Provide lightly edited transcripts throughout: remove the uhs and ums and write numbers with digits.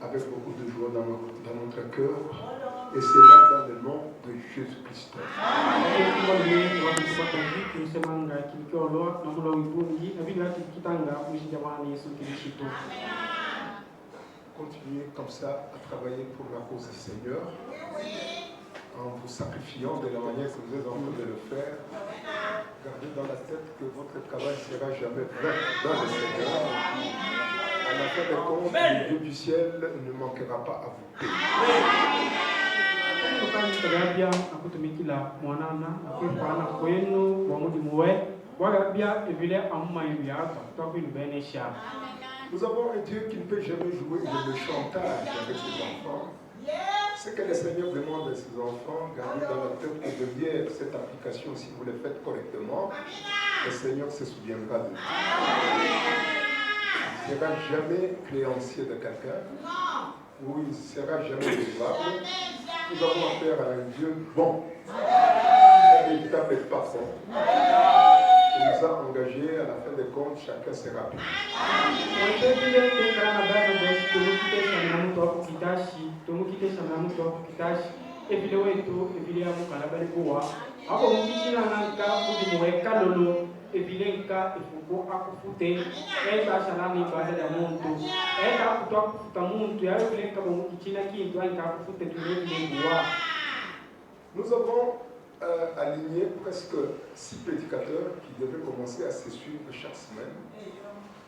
avec beaucoup de joie dans notre cœur. Et c'est là dans le nom de Jésus-Christ. Continuez comme ça à travailler pour la cause du Seigneur, en vous sacrifiant de la manière que vous êtes en train de le faire. Gardez dans la tête que votre travail ne sera jamais vain dans le Seigneur. À la fin des comptes, le Dieu du ciel ne manquera pas à vous payer. Nous avons un Dieu qui ne peut jamais jouer le chantage avec ses enfants. Ce que le Seigneur demande à ses enfants, gardez dans la tête que derrière cette application, si vous le faites correctement, le Seigneur se souviendra de vous. Il ne sera jamais créancier de quelqu'un, ou il ne sera jamais redevable. Nous avons affaire à un Dieu bon, véritable et parfait. Il nous a engagés, à la fin des comptes, chacun sera payé. Nous avons aligné presque 6 prédicateurs qui devaient commencer à se suivre chaque semaine.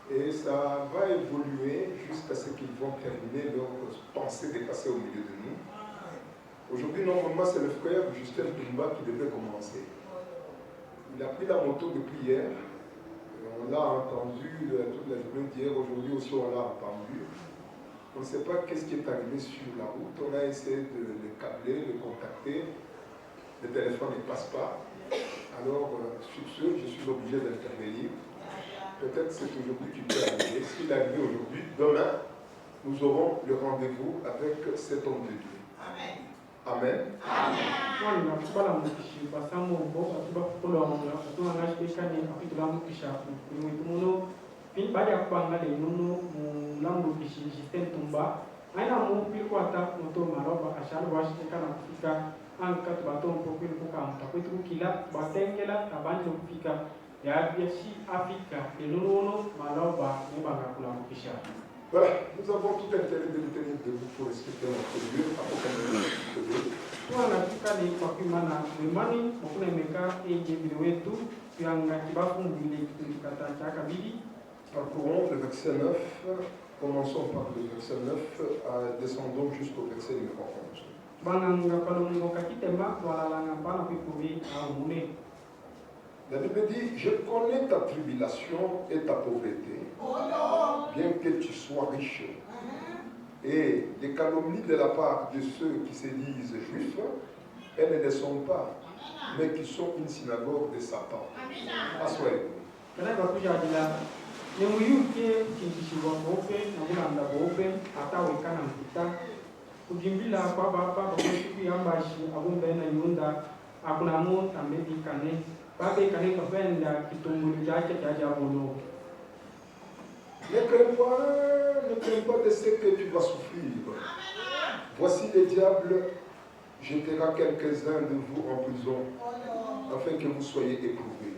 Et ça va évoluer jusqu'à ce qu'ils vont terminer leur pensée dépassée au milieu de nous. Aujourd'hui, normalement, c'est le frère Justin Tumba qui devait commencer. Il a pris la moto depuis hier. On l'a entendu toute la journée d'hier. Aujourd'hui aussi, on l'a entendu. On ne sait pas qu'est-ce qui est arrivé sur la route. On a essayé de le câbler, de le contacter. Le téléphone ne passe pas. Alors, sur ce, je suis obligé d'intervenir. Peut-être c'est aujourd'hui qu'il peut arriver. S'il arrive aujourd'hui, demain, nous aurons le rendez-vous avec cet homme de Dieu. Amen. Amen. Voilà, nous avons tout intérêt de nous tenir debout pour respecter notre Dieu. Parcourons le verset 9, commençons par le verset 9, descendons jusqu'au verset numéro 11. La Bible dit, je connais ta tribulation et ta pauvreté, bien que tu sois riche. Et les calomnies de la part de ceux qui se disent juifs, elles ne le sont pas, mais qui sont une synagogue de Satan. Assoyez-vous. Ne crains pas de ce que tu vas souffrir. Voici le diable jettera quelques-uns de vous en prison, afin que vous soyez éprouvés.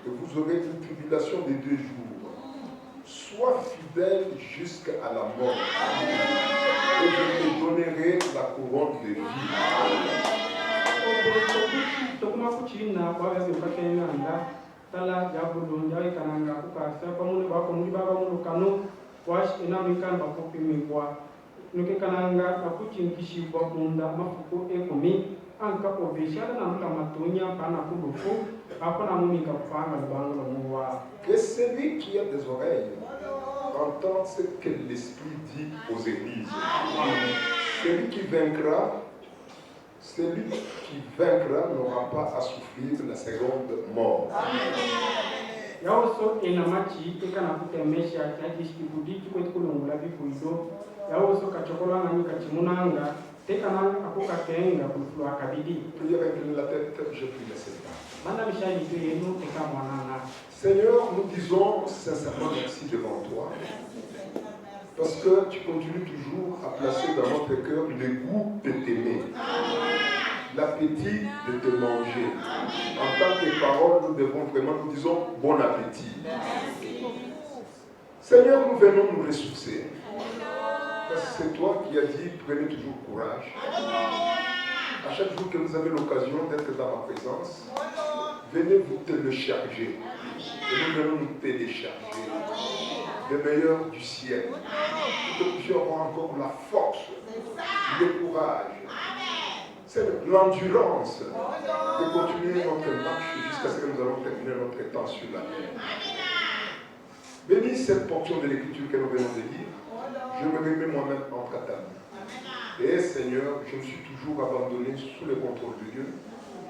Et vous aurez une tribulation de 2 jours. Sois fidèle jusqu'à la mort, et je te donnerai la couronne de vie. Que celui qui a des oreilles entende ce que l'Esprit dit aux églises. Celui qui vaincra n'aura pas à souffrir la seconde mort. Priez avec la tête, je prie le Seigneur. Seigneur, nous disons sincèrement merci devant toi. Parce que tu continues toujours à placer dans notre cœur le goût de t'aimer, l'appétit de te manger. En tant que parole, nous devons vraiment, nous disons bon appétit. Seigneur, nous venons nous ressourcer. Parce que c'est toi qui as dit, prenez toujours courage. À chaque jour que vous avez l'occasion d'être dans ma présence, venez vous télécharger. Et nous venons nous télécharger. Le meilleur du ciel. Que nous puissions avoir encore la force, le courage, c'est l'endurance de continuer notre marche jusqu'à ce que nous allons terminer notre temps sur la terre. Bénis cette portion de l'écriture que nous venons de lire. Je me remets moi-même entre ta main. Et Seigneur, je me suis toujours abandonné sous le contrôle de Dieu.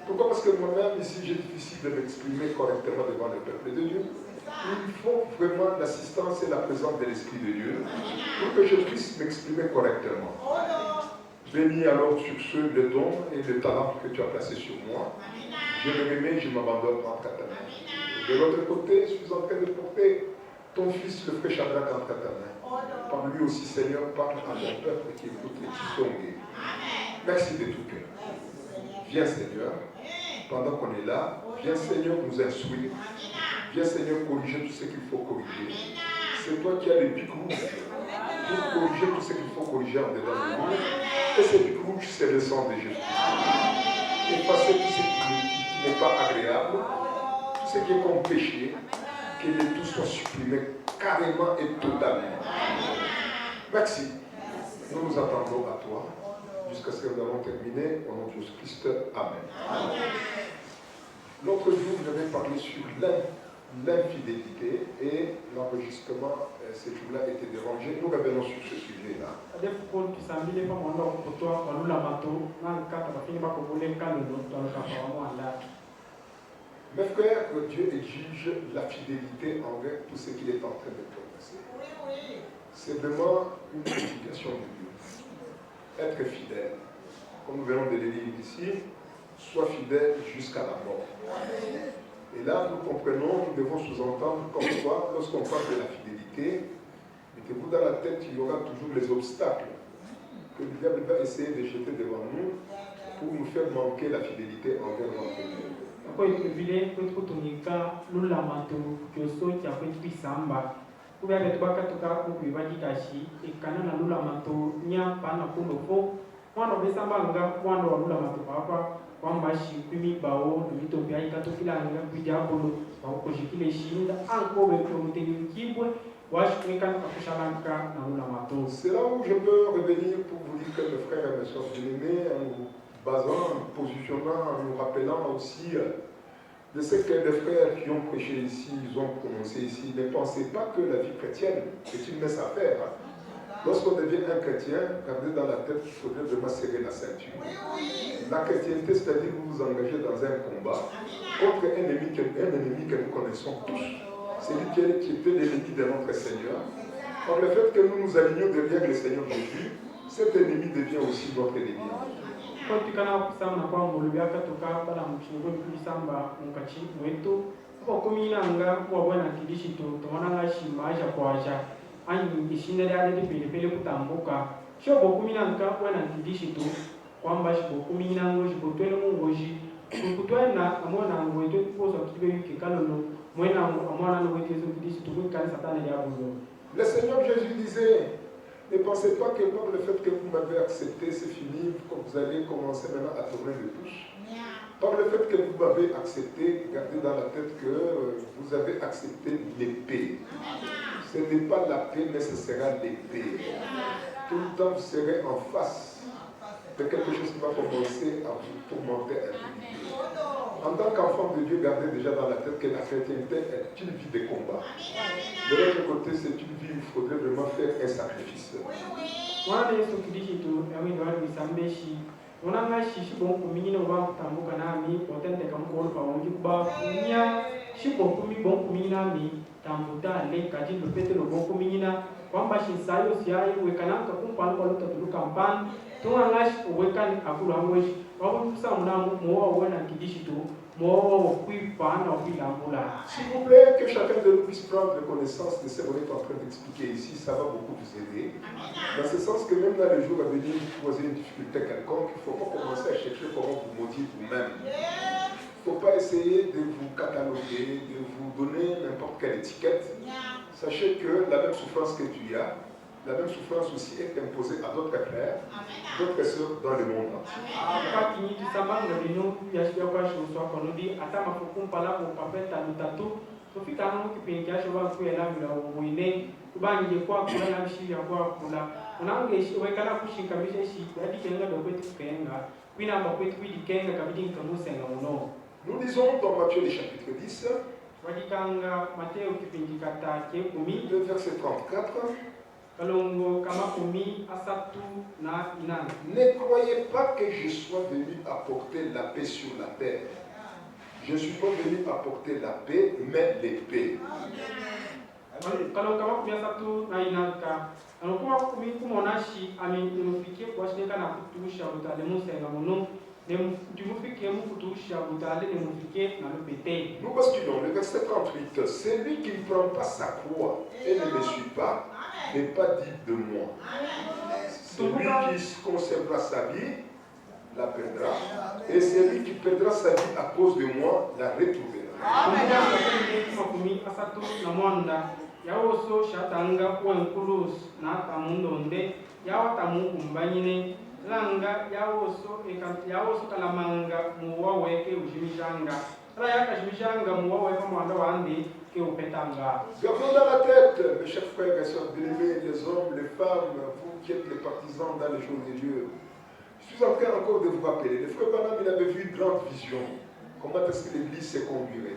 Pourquoi? Parce que moi-même, ici, j'ai difficile de m'exprimer correctement devant le peuple de Dieu. Il faut vraiment l'assistance et la présence de l'Esprit de Dieu pour que je puisse m'exprimer correctement. Bénis alors sur ce le don et le talent que tu as placé sur moi. Je me remets, je m'abandonne entre ta main. De l'autre côté, je suis en train de porter ton fils, le frère Shadrach, entre ta main. Par lui aussi, Seigneur, parle à mon peuple qui écoute et qui sont guéris. Merci de tout cœur. Viens, Seigneur, pendant qu'on est là, viens, Seigneur, nous instruire. Viens, Seigneur, corriger tout ce qu'il faut corriger. C'est toi qui as les pics rouges pour corriger tout ce qu'il faut corriger en dedans de nous. Et ces pics rouges, c'est le sang de Jésus. Effacer tout ce qui n'est pas agréable, tout ce qui est comme péché, que le tout soit supprimé carrément et totalement. Merci. Nous nous attendons à toi jusqu'à ce que nous avons terminé. Au nom de Jésus-Christ. Amen. L'autre jour, je vais parler sur l'infidélité et l'enregistrement ce jour-là était dérangé. Nous revenons sur ce sujet-là. Mes frères, Dieu exige la fidélité envers tout ce qu'il est en train de prononcer. C'est vraiment une obligation de Dieu. Être fidèle, comme nous venons de le lire ici, sois fidèle jusqu'à la mort. Et là, nous comprenons, nous devons sous-entendre comme quoi, lorsqu'on parle de la fidélité, mettez-vous dans la tête qu'il y aura toujours les obstacles que le diable va essayer de jeter devant nous pour nous faire manquer la fidélité envers notre Dieu. C'est là où je peux revenir pour vous dire que mes frères et mes soeurs bien-aimés, en nous basant, en nous positionnant, en nous rappelant aussi de ce que les frères qui ont prêché ici, ils ont prononcé ici. Ne pensez pas que la vie chrétienne est une messe à faire. Lorsqu'on devient un chrétien, gardez dans la tête qu'il faudrait vraiment serrer la ceinture. La chrétienté, c'est-à-dire que vous vous engagez dans un combat contre un ennemi que nous connaissons tous. Celui qui était l'ennemi de notre Seigneur. Par le fait que nous nous alignons derrière le Seigneur Jésus, cet ennemi devient aussi notre ennemi. Le Seigneur Jésus disait, ne pensez pas que par le fait que vous m'avez accepté, c'est fini, vous allez commencer maintenant à tourner le touche. Par le fait que vous m'avez accepté, gardez dans la tête que vous avez accepté l'épée. Ce n'est pas la paix, mais ce sera l'épée. Tout le temps, vous serez en face de quelque chose qui va commencer à vous tourmenter un peu. En tant qu'enfant de Dieu, gardez déjà dans la tête que la chrétienté est une vie de combat. De l'autre côté, c'est une vie où il faudrait vraiment faire un sacrifice. S'il vous plaît, que chacun de nous puisse prendre connaissance de ce qu'on est en train d'expliquer ici, ça va beaucoup vous aider. Dans ce sens que même dans les jours à venir, vous posez une difficulté quelconque, il ne faut pas commencer à chercher comment vous maudire vous-même. Il ne faut pas essayer de vous cataloguer, de vous donner n'importe quelle étiquette. Sachez que la même souffrance que tu as, la même souffrance aussi est imposée à d'autres frères, d'autres sœurs dans le monde entier. Nous lisons dans Matthieu le chapitre 10, le verset 34. Ne croyez pas que je sois venu apporter la paix sur la terre. Je ne suis pas venu apporter la paix, mais l'épée. Nous basculons le verset 38. Celui qui ne prend pas sa croix et ne me suit pas n'est pas digne de moi. Celui qui conservera sa vie la perdra, et celui qui perdra sa vie à cause de moi la retrouvera. Gardons dans la tête, mes chers frères et sœurs bien-aimés, les hommes, les femmes, vous qui êtes les partisans dans les choses de Dieu. Je suis en train encore de vous rappeler, le frère Branham, il avait vu une grande vision. Comment est-ce que l'Église se conduirait?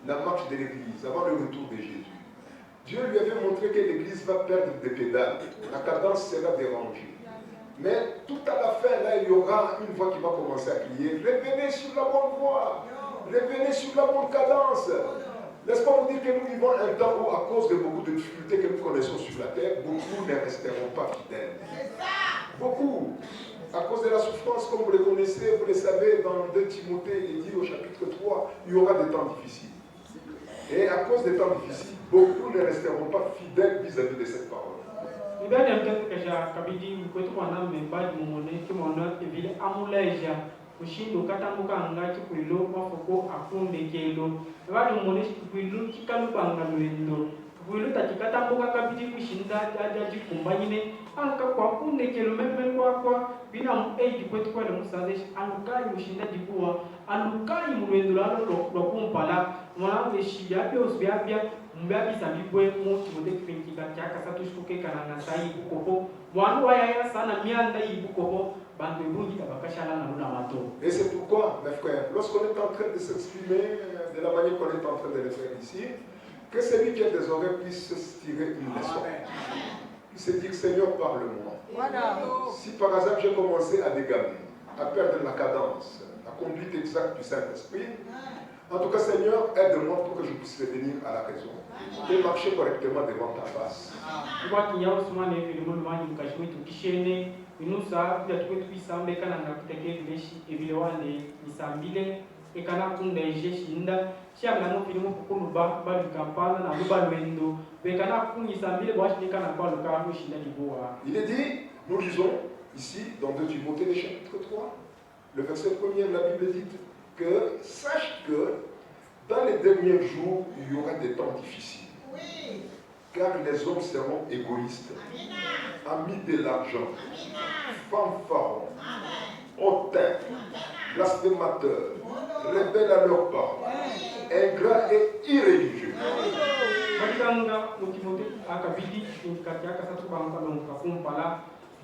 La marche de l'Église avant le retour de Jésus. Dieu lui avait montré que l'Église va perdre des pédales. La cadence sera dérangée. Mais tout à la fin, là, il y aura une voix qui va commencer à crier. Revenez sur la bonne voie. Revenez sur la bonne cadence. N'est-ce pas vous dire que nous vivons un temps où, à cause de beaucoup de difficultés que nous connaissons sur la terre, beaucoup ne resteront pas fidèles. Beaucoup. À cause de la souffrance, comme vous le connaissez, vous le savez, dans 2 Timothée, il dit au chapitre 3, il y aura des temps difficiles. Et à cause des temps difficiles, beaucoup ne resteront pas fidèles vis-à-vis de cette parole. Et c'est pourquoi, mes frères, lorsqu'on est en train de s'exprimer de la manière qu'on est en train de le faire ici, que celui qui a des oreilles puisse tirer une leçon. Se dire, Seigneur, parle-moi. Voilà. Si par hasard j'ai commencé à dégamer, à perdre la cadence, la conduite exacte du Saint-Esprit, en tout cas, Seigneur, aide-moi pour que je puisse revenir à la raison et marcher correctement devant ta face. Il est dit, nous lisons ici dans 2 Timothée le chapitre 3, le verset 1er, la Bible dit que sache que dans les derniers jours, il y aura des temps difficiles. Oui. Car les hommes seront égoïstes, amis de l'argent, fanfarons, hautains, blasphémateurs, rebelles à leurs parents, ingrats et irréligieux.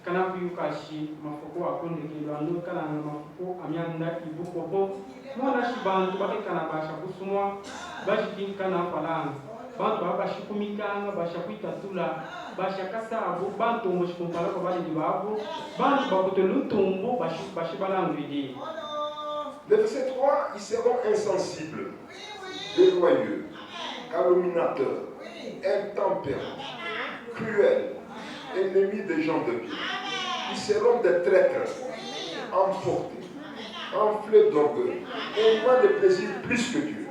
Kana kashi mafoko akonde kilando kana mafoko amyanda ibukopo mwana shibantu bakekana basha kusumwa bashi kana falanga bantu abashikumikanga basha kwitatula basha kasabu bantu mushikumpala ko bali dibabo bantu bakutelutumbu bashi balangwidi. Le verset 3, ils seront insensibles, déloyaux, calomniateurs, intempérants, cruels, ennemis des gens de bien. Ils seront des traîtres, emportés, enflé d'orgueil, aimant des plaisirs plus que Dieu.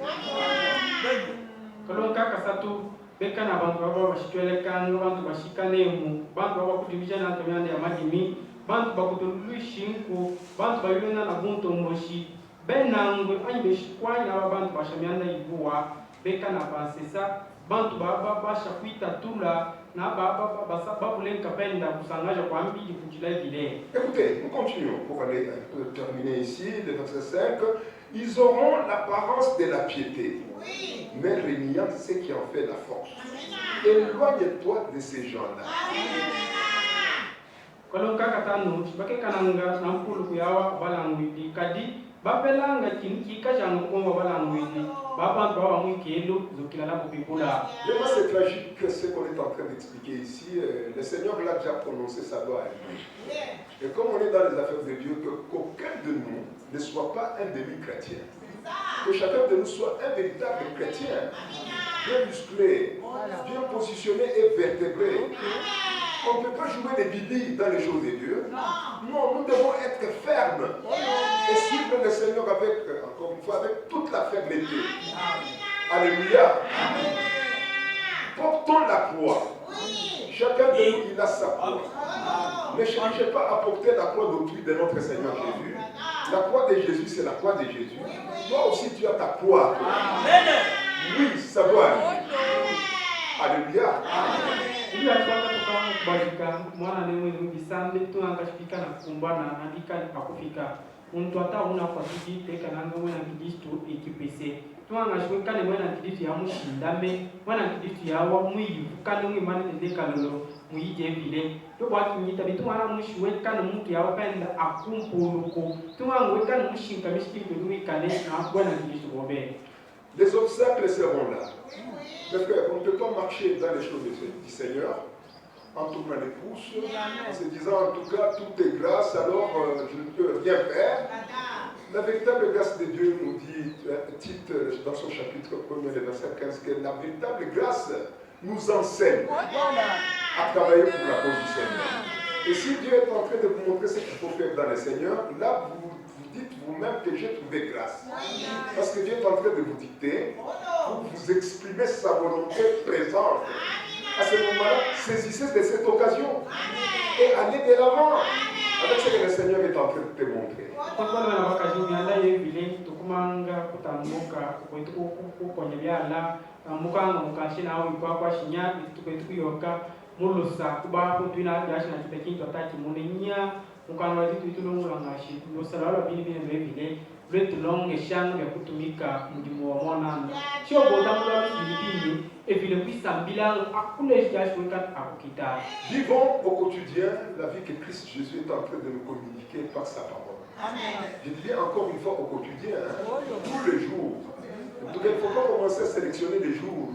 Bekana bantu baba bashitwele kanu bantu bashikane mu bantu baba kutibijana ntomyande ya madimi bantu bakutulushinku bantu bayuna na bunto moshi benangwe anyibe shikwanya aba bantu bashamyanda ibuwa bekana basesa bantu baba bashakwita tula na baba babulenka penda kusangaja kwa mbili kujila vile. Écoutez, nous continuons pour aller terminer ici, le verset 5. Ils auront l'apparence de la piété, mais régnant ce qui en fait la force. Éloigne-toi de ces gens-là. Kolonka katanu, bake kananga nampulu kuyawa balangwidi kadi bapelanga kinki kajanu komba balangwidi babantu baba mwikelo zokilala kupikula. Vraiment c'est tragique ce qu'on est en train d'expliquer ici. Le Seigneur l'a déjà prononcé, ça doit arriver. Et comme on est dans les affaires de Dieu, qu'aucun de nous ne soit pas un demi-chrétien. Que chacun de nous soit un véritable chrétien, bien musclé, bien positionné et vertébré. On ne peut pas jouer des bidilles dans les choses de Dieu. Non, nous devons être fermes et suivre le Seigneur avec, encore une fois, avec toute la fermeté. Alléluia. Portons la croix. Chacun de nous, il a sa croix. Ne cherchez pas à porter la croix d'autrui de notre Seigneur Jésus. La croix de Jésus, c'est la croix de Jésus. Toi aussi, tu as ta croix. Oui, ça doit aller. Alléluia. Mtu hata una kwa kiti teka nanga mwana kidisto ekipese twanga shwe kale mwana kidisto ya mushindame mwana kidisto ya wa muyi kale mwe mane tendeka lolo muyije vile to bwa kinyita bitu mwana mushwe kale mtu ya wapenda akumpuluko twanga we kale mushinka mishiki kwe kale na bwana kidisto bobe. Les obstacles seront là. Mes frères, on ne peut pas marcher dans les choses du Seigneur en tournant les pouces, en se disant en tout cas tout est grâce, alors je ne peux rien faire. La véritable grâce de Dieu nous dit, Tite dans son chapitre 1er, le verset 15, que la véritable grâce nous enseigne à travailler pour la cause du Seigneur. Et si Dieu est en train de vous montrer ce qu'il faut faire dans le Seigneur, là vous dites vous-même que j'ai trouvé grâce. Parce que Dieu est en train de vous dicter pour vous exprimer sa volonté présente. À ce moment-là, saisissez de cette occasion et allez de l'avant avec ce que le Seigneur est en train de te montrer. Vivons au quotidien la vie que Christ Jésus est en train de nous communiquer par sa parole. Je dis encore une fois au quotidien, tous les jours. Donc il ne faut pas commencer à sélectionner des jours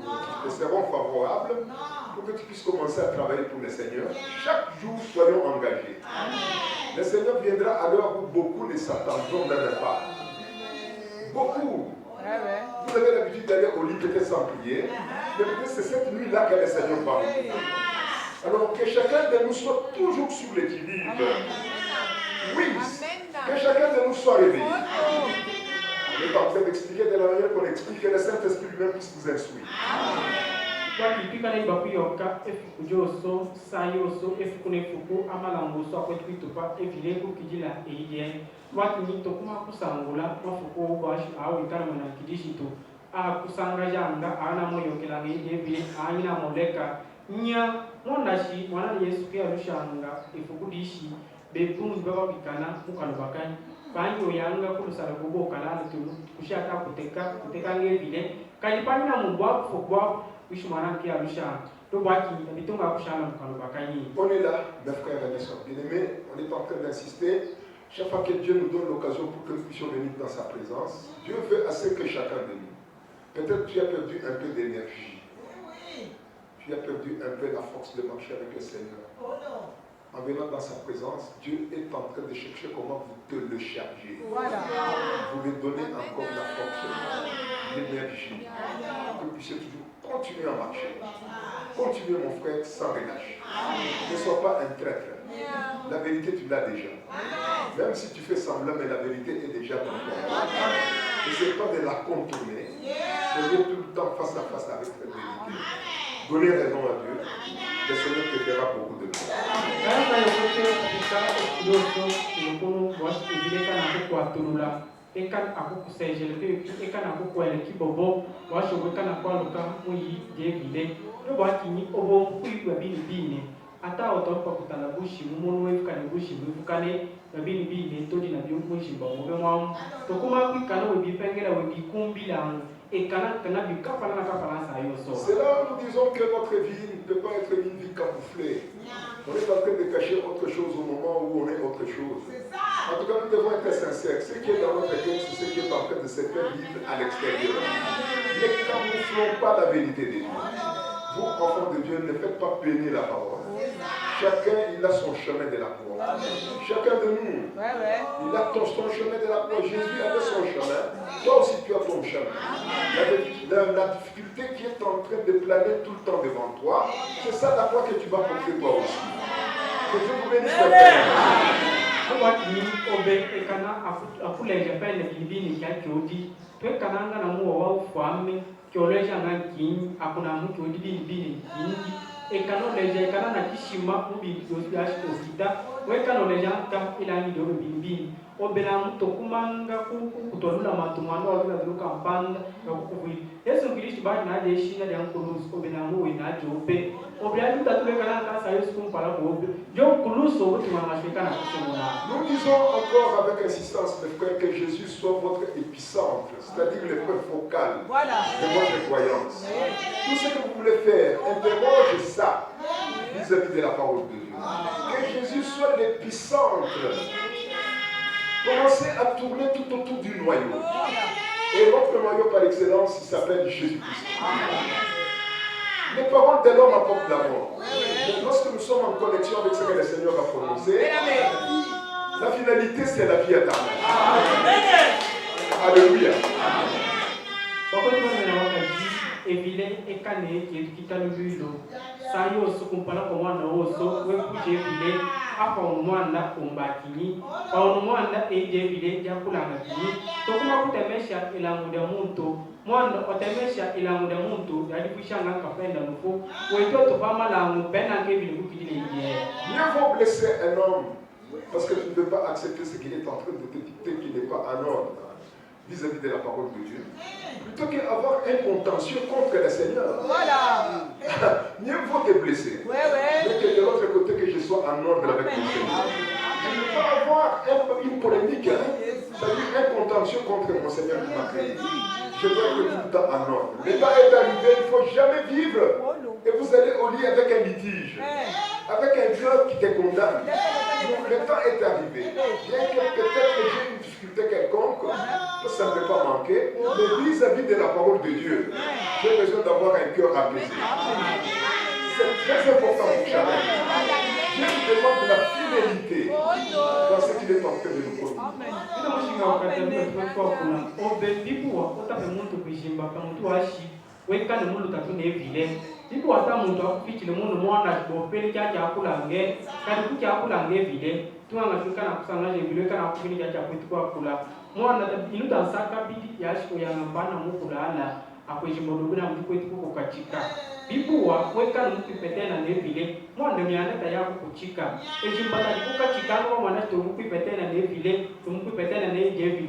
qui seront favorables pour que tu puisses commencer à travailler pour le Seigneur. Chaque jour, soyons engagés. Le Seigneur viendra à l'heure où beaucoup ne s'attendront même pas. Beaucoup. Vous avez l'habitude d'aller au lit peut-être sans prier, mais peut-être c'est cette nuit-là que le Seigneur parle. Alors que chacun de nous soit toujours sur l'équilibre. Oui, que chacun de nous soit réveillé. On est en train d'expliquer de la manière qu'on explique que le Saint-Esprit lui-même puisse vous instruire. Banyo yanga kulusala kubo kalala kushaka kuteka ngevile kalipanya mubwa fobwa wishmana ki alusha to baki bitunga kushala mukalo bakanyi. On est là, mes frères et mes sœurs bien-aimés, on est en train d'insister. Chaque fois que Dieu nous donne l'occasion pour que nous puissions venir dans sa présence, Dieu veut assez que chacun de nous. Peut-être tu as perdu un peu d'énergie. Tu as perdu un peu la force de marcher avec le Seigneur. En venant dans sa présence, Dieu est en train de chercher comment vous te le charger. Vous lui donnez encore la force, l'énergie, que vous puissiez toujours continuer à marcher. Continuez mon frère sans relâche. Ne sois pas un traître. la vérité tu l'as déjà. Même si tu fais semblant, mais la vérité est déjà dans toi. Et ce n'est pas de la contourner. Soyez tout le temps face à face avec cette vérité. Donnez raison à Dieu. Le Seigneur te fera beaucoup de bien. Ekan aku kusejele ke ekan aku kwele ki bobo wa shogo kana kwa luka muyi de vile no ba kini obo ku ba bini bini ata oto pa kutana bushi mumono we kana bushi bu kane ba bini bini to dina bi bushi ba mo be mo to kuma ku kana we bi pengela we bi kumbila et kana kana bi kapala sa yo so. C'est là où nous disons que notre vie ne peut pas être une vie camouflée. On est en train de cacher autre chose au moment où on est autre chose. En tout cas, nous devons être sincères. Ce qui est dans notre cœur, c'est ce qui est en train de se faire vivre à l'extérieur. Ne camouflons pas la vérité de Dieu. Vous, enfants de Dieu, ne faites pas peiner la parole. Chacun, il a son chemin de la croix. Chacun de nous, il a son chemin de la croix. Jésus avait son chemin. Toi aussi, tu as ton chemin. La difficulté qui est en train de planer tout le temps devant toi, c'est ça la croix que tu vas porter toi aussi. Que Dieu vous bénisse. Ekano leja ekana na kishima mubi yosi ashita wekano leja ka ilani do bimbi obela muto kumanga kutolula matumano obela duka mpanda yakukubuli Yesu Kristo ba na de shina de ankulus obela mu na jope obela tutatu kana ka sa Yesu kumpala ko jo kuluso butumanga shikana kusumuna. Nous disons encore avec insistance mes frères que Jésus soit votre épicentre, c'est-à-dire le point focal de votre croyance. Tout ce que vous voulez faire, interroge ça vis-à-vis de la parole de Dieu. Que Jésus soit l'épicentre. Commencez à tourner tout autour du noyau. Et votre noyau par excellence, il s'appelle Jésus-Christ. Les paroles de l'homme apportent la mort. Mais lorsque nous sommes en connexion avec ce que le Seigneur a prononcé, la finalité c'est la vie éternelle. Alléluia. Evile ekane kitalubilo sayo sukumpala ko mwana oso we kuje vile apa mwana umbatini pa mwana eje vile jakulanga kini to kuma kutemesha ila muda muntu mwana otemesha ila muda muntu yali kushanga kapenda nufu weto to pama la mpena ke vile kukidile ije. Mieux vaut blesser un homme parce que tu ne peux pas accepter ce qu'il est en train de te dicter qui n'est pas en ordre vis-à-vis de la parole de Dieu, plutôt qu'avoir un contentieux contre le Seigneur. Voilà. Mieux vaut te blesser, mais que de l'autre côté que je sois en ordre avec mon Seigneur. Je ne veux pas avoir une polémique, c'est-à-dire un contentieux contre mon Seigneur qui m'a créé. Je dois être tout le temps en ordre. Le temps est arrivé, il ne faut jamais vivre et vous allez au lit avec un litige, avec un Dieu qui te condamne. Donc le temps est arrivé. Bien que peut-être que j'ai une difficulté quelconque, ça ne peut pas manquer, mais vis-à-vis de la parole de Dieu, j'ai besoin d'avoir un cœur apaisé. C'est très important pour chacun. Dieu nous demande de la fidélité dans ce qu'il est en train de nous produire. Weka ni mundu tatu ne vile ipo hata mundu akufichile mundu mwana kibopeli kya kulange kadi kya kulange vile tuanga tukana kusanga vile kana kufini kya kwetu kwa kula mwana iluta nsaka bidi yashiko yangambana mukulala akwejimoduguna mtu kwetu kukachika bibuwa weka ni mupipetena ne vile mwana mianeta yako kuchika ejimbata kukachika kwa mwana to mupipetena ne vile to mupipetena ne jevi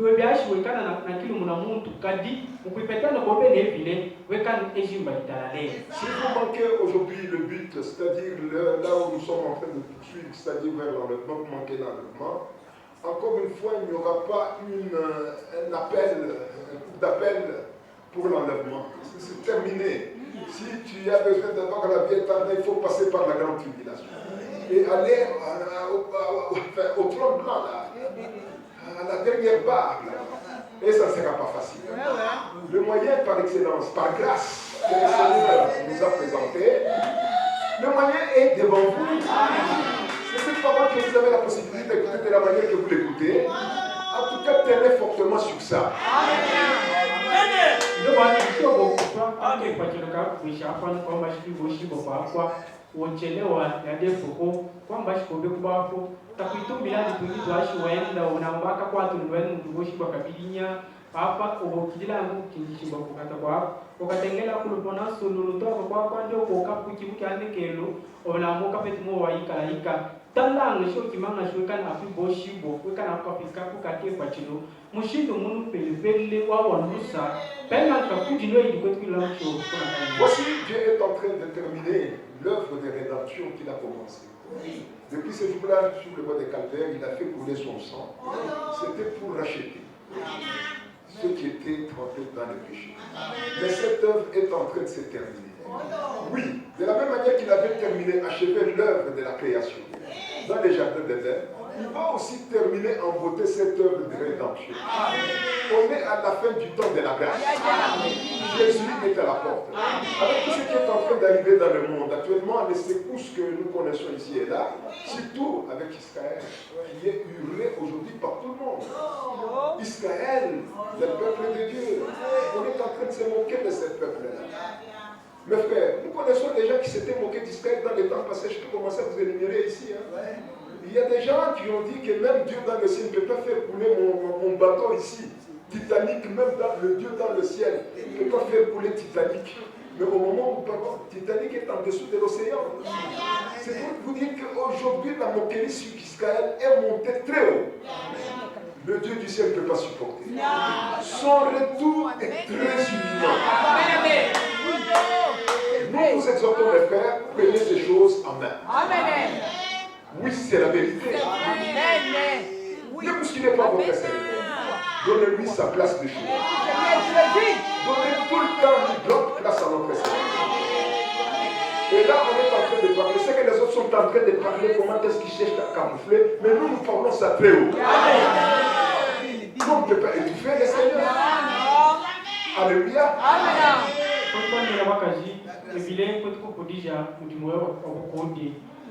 webiashi wekana na kilo muna muntu kadi mupipetana bobe ne vile weka ni ejimba italale. Si vous manquez aujourd'hui le but, c'est-à-dire là où nous sommes en train de poursuivre, c'est-à-dire vers l'enlèvement, vous manquez l'enlèvement, encore une fois, il n'y aura pas un appel pour l'enlèvement. C'est terminé. Si tu as besoin d'avoir la vie éternelle, il faut passer par la grande tribulation. Et aller au trône blanc, là, à la dernière barre. Là. Et ça ne sera pas facile. Le moyen par excellence, par grâce, que le Seigneur nous a présenté, le moyen est devant vous. C'est cette parole que vous avez la possibilité d'écouter de la manière que vous l'écoutez. En tout cas, tenez fortement sur ça. wochelewa ya defoko kwamba shikobe kubafo takuitumila ditungi twashi wenda unambaka kwa tunwenu mtugoshi kwa kabilinya papa obokidila ngo kinjishibwa kukata kwa okatengela kulupona sululu to kwa ndio koka kukibuki andekelo olamoka petimo waika laika talanga sho kimanga sho kana afi boshibo kana kapika kukate kwa chino mushindo munu pelepele wa wanusa pena kakudi no idikotila mcho kuna. Voici, Dieu est en train de terminer l'œuvre de rédemption qu'il a commencée. Depuis ce jour-là, sur le bois de Calvaire, il a fait couler son sang. C'était pour racheter ceux qui étaient trempés dans le péché. Mais cette œuvre est en train de se terminer. Oui, de la même manière qu'il avait terminé, achevé l'œuvre de la création dans les jardins d'Éden, il va aussi terminer en beauté cette œuvre de rédemption. On est à la fin du temps de la grâce. Jésus est à la porte. Avec tout ce qui est en train d'arriver dans le monde, actuellement, les secousses que nous connaissons ici et là, surtout avec Israël, qui est hurlé aujourd'hui par tout le monde. Israël, le peuple de Dieu, on est en train de se moquer de ce peuple-là. Mes frères, nous connaissons des gens qui s'étaient moqués d'Israël dans les temps passés. Je peux commencer à vous énumérer ici. Il y a des gens qui ont dit que même Dieu dans le ciel ne peut pas faire couler mon bateau ici. Titanic, même le Dieu dans le ciel, ne peut pas faire couler Titanic. Mais au moment où nous parlons, Titanic est en dessous de l'océan. C'est pour vous dire qu'aujourd'hui, la moquerie sur Israël est montée très haut. Le Dieu du ciel ne peut pas supporter. Son retour est très imminent. Nous vous exhortons, les frères, prenez ces choses en main. Oui, c'est la vérité. Ne bousculez pas votre Seigneur. Donnez-lui sa place de choix. Donnez tout le temps notre place à notre Seigneur. Et là, on est en train de parler. C'est que les autres sont en train de parler comment est-ce qu'ils cherchent à camoufler. Mais nous, nous parlons ça très haut. On ne peut pas étouffer les seigneurs. Alléluia.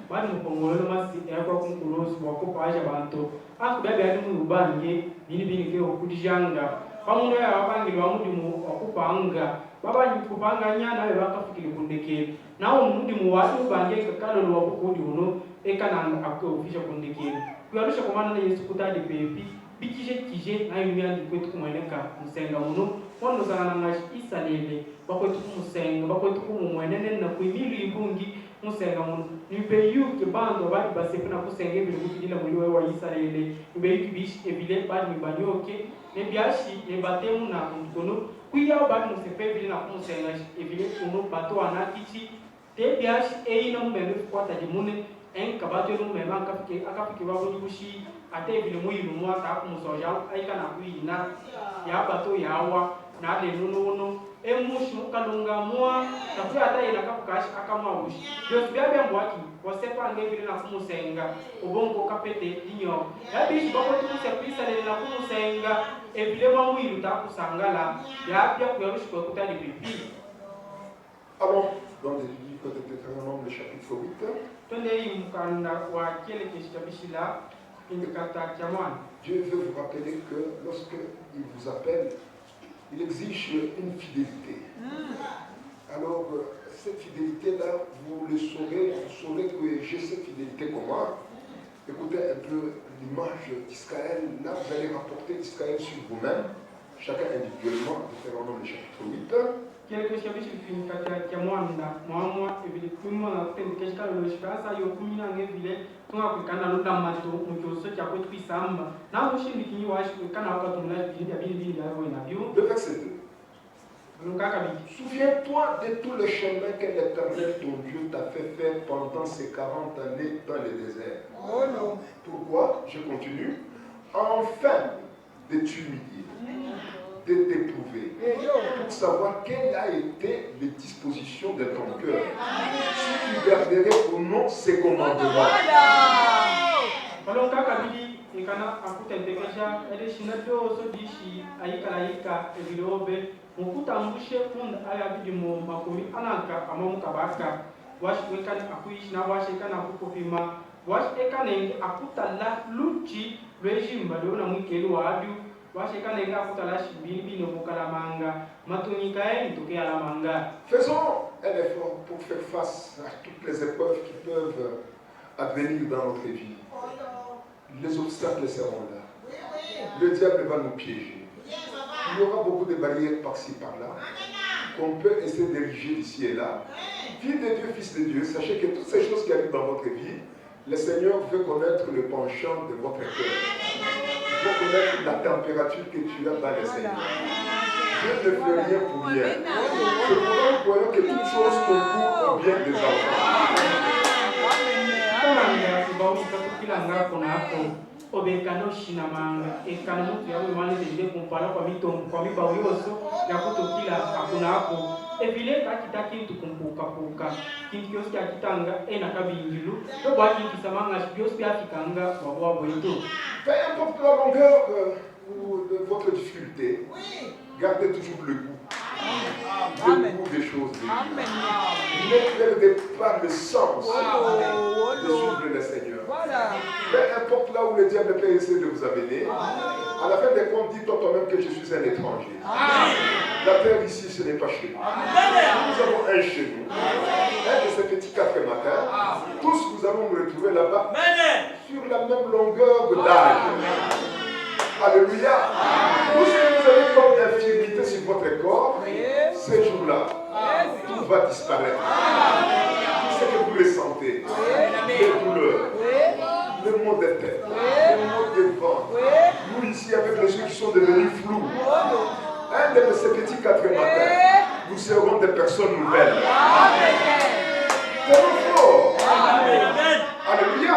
Bani mupongolo masi yakwa kunkulosi wakupaja bantu akubebe ali mu bange bini ke okudijanga pamuno ya wabangi wa mudimu wakupanga baba nyikupanga nyana be bakafikiri kundeke nawo mudimu watu bange kakalo wakukudi uno ekana akofisha kundeke kuyarusha komanda Yesu kutadi pepi bikije na yumyandi kwetu kumweneka musenga muno wono sana ngashi isalele bakwetu kumusenga bakwetu kumwenene na kuimilu ibungi musenga muno nibe yuke bando bali basepena kusenga ebili kutidila muliwe wa Israeli nibe yuke bishi ebile bali mibanyoke ne biashi ne batemu na mkono kuya bali musepe ebili na kumusenga ebile kuno bato anakichi te biashi eina mbele kwata jimune en kabato no mema akafike babo dibushi ate ebili muyilu mwa ta kumusoja aika na kuina ya bato yawa na le nono emushu kalunga mwa tafuya ata ina kapukashi akamawushi Dios biabe mbwaki wasepa ngebili na kumusenga ubongo kapete dinyo yabishi bako tukusepisa le na kumusenga ebile mamuilu takusangala yapya kuyarushi kwa kutali pipi. Alors, dans les livres de Deutéronome, le chapitre 8, Dieu veut vous rappeler que lorsqu'il vous appelle, il exige une fidélité. Alors, cette fidélité-là, vous saurez que j'ai cette fidélité comme moi. Écoutez un peu l'image d'Israël. Là, vous allez rapporter Israël sur vous-même, chacun individuellement, Deutéronome le chapitre 8. Quelque chose qui finit à Mwanda, moi, et puis tout le monde a fait une question de l'espérance, il y a eu une année, tout le monde a eu un matou, on se tient à côté de Samba. Now, je suis venu à ce que quand on a il y a bien le verset 2. Souviens-toi de tout le chemin que l'Éternel, ton Dieu, t'a fait faire pendant ces 40 années dans le désert. Oh non. Pourquoi? Je continue. Enfin, de t'humilier, de t'éprouver, pour savoir quelle a été les dispositions de ton cœur. Si tu garderais ou non ces commandements. Ikana akutentekesha ele shinato so dishi ayika ebilobe mukutambushe kunda aya bidimo makumi anaka amamuka baka wash wekana akuishi na wash ekana akupima wash ekana akutala luchi lwejimba lona mwikelu wadu wash ekana akutala shibini bino bukalamanga matunyika ntoke alamanga. Faisons un effort pour faire face à toutes les épreuves qui peuvent advenir dans notre vie. Les obstacles seront là. Le diable va nous piéger. Il y aura beaucoup de barrières par-ci, par-là, qu'on peut essayer d'ériger d'ici et là. Fille de Dieu, fils de Dieu, sachez que toutes ces choses qui arrivent dans votre vie, le Seigneur veut connaître le penchant de votre cœur. Il faut connaître la température que tu as dans le Seigneur. Dieu ne fait rien pour rien. C'est pourquoi nous croyons que toutes choses concourent au bien des enfants. Obekano shinamanga ekana mutu yawe mwana zende kumpala kwa mitombo kwa mibao yoso ya kutokila hakuna hapo evile kakita kintu kumpuka kintu kyosi kakitanga ena kabingilu to bwaki kisamanga kyosi byakikanga wabwa boyito. Peu importe la longueur de votre difficulté, gardez toujours le goût. Le goût des choses. Ne perdez pas le sens de suivre le Seigneur. Peu importe là où le diable peut essayer de vous amener, à la fin des comptes, dis-toi toi-même que je suis un étranger. La terre ici, ce n'est pas chez nous. Nous avons un chez nous. Un de ces petits cafés matins. Tous nous allons nous retrouver là-bas sur la même longueur d'âge. Alléluia. Tout ce que vous avez comme infirmité sur votre corps, ces jours-là, tout va disparaître. Tout ce que vous ressentez, les douleurs, le mot de tête, le mot de ventre. Nous ici, avec les yeux qui sont devenus flous, un de ces petits 4 matins, nous serons des personnes nouvelles. C'est fort. Alléluia.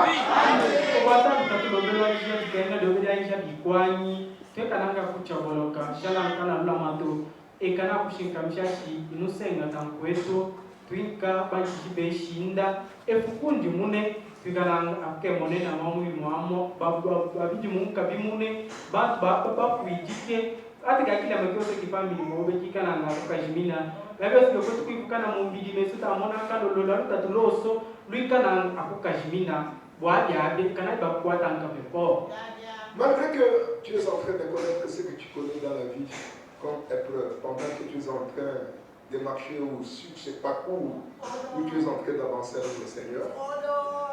Twinka bachibe shinda efukundi mune twigana akemone na mamu mwamo babidi munka bimune ba kuijike atika kila mekose kifamili mobe kikana na kajimina bebe sio kwetu kwikana mumbidi mesuta mona kalolola tatuloso luikana akukajimina bwaja abe kana bakwata nkapepo. Malgré que tu es en train de connaître ce que tu connais dans la vie comme épreuve, pendant que tu es en train de marcher ou sur ce parcours où tu es en train d'avancer avec le Seigneur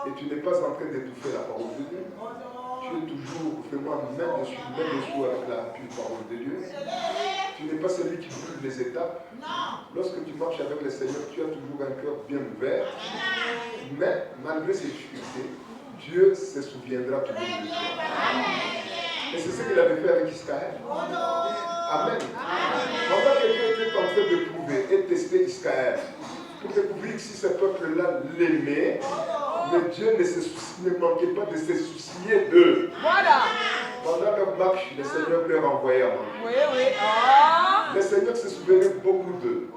et tu n'es pas en train d'étouffer la parole de Dieu, tu es toujours vraiment main dessus avec la pure parole de Dieu. Tu n'es pas celui qui brûle les étapes. Lorsque tu marches avec le Seigneur, tu as toujours un cœur bien ouvert. Mais malgré ces difficultés, Dieu se souviendra toujours de toi. Et c'est ce qu'il avait fait avec Israël. Amen. Pendant que Dieu était en train de prouver et tester Israël, pour découvrir si ce peuple-là l'aimait, mais Dieu ne manquait pas de se soucier d'eux. Voilà. Pendant leur marche, le Seigneur leur envoyait à manger. Oui. Le Seigneur se souvenait beaucoup d'eux.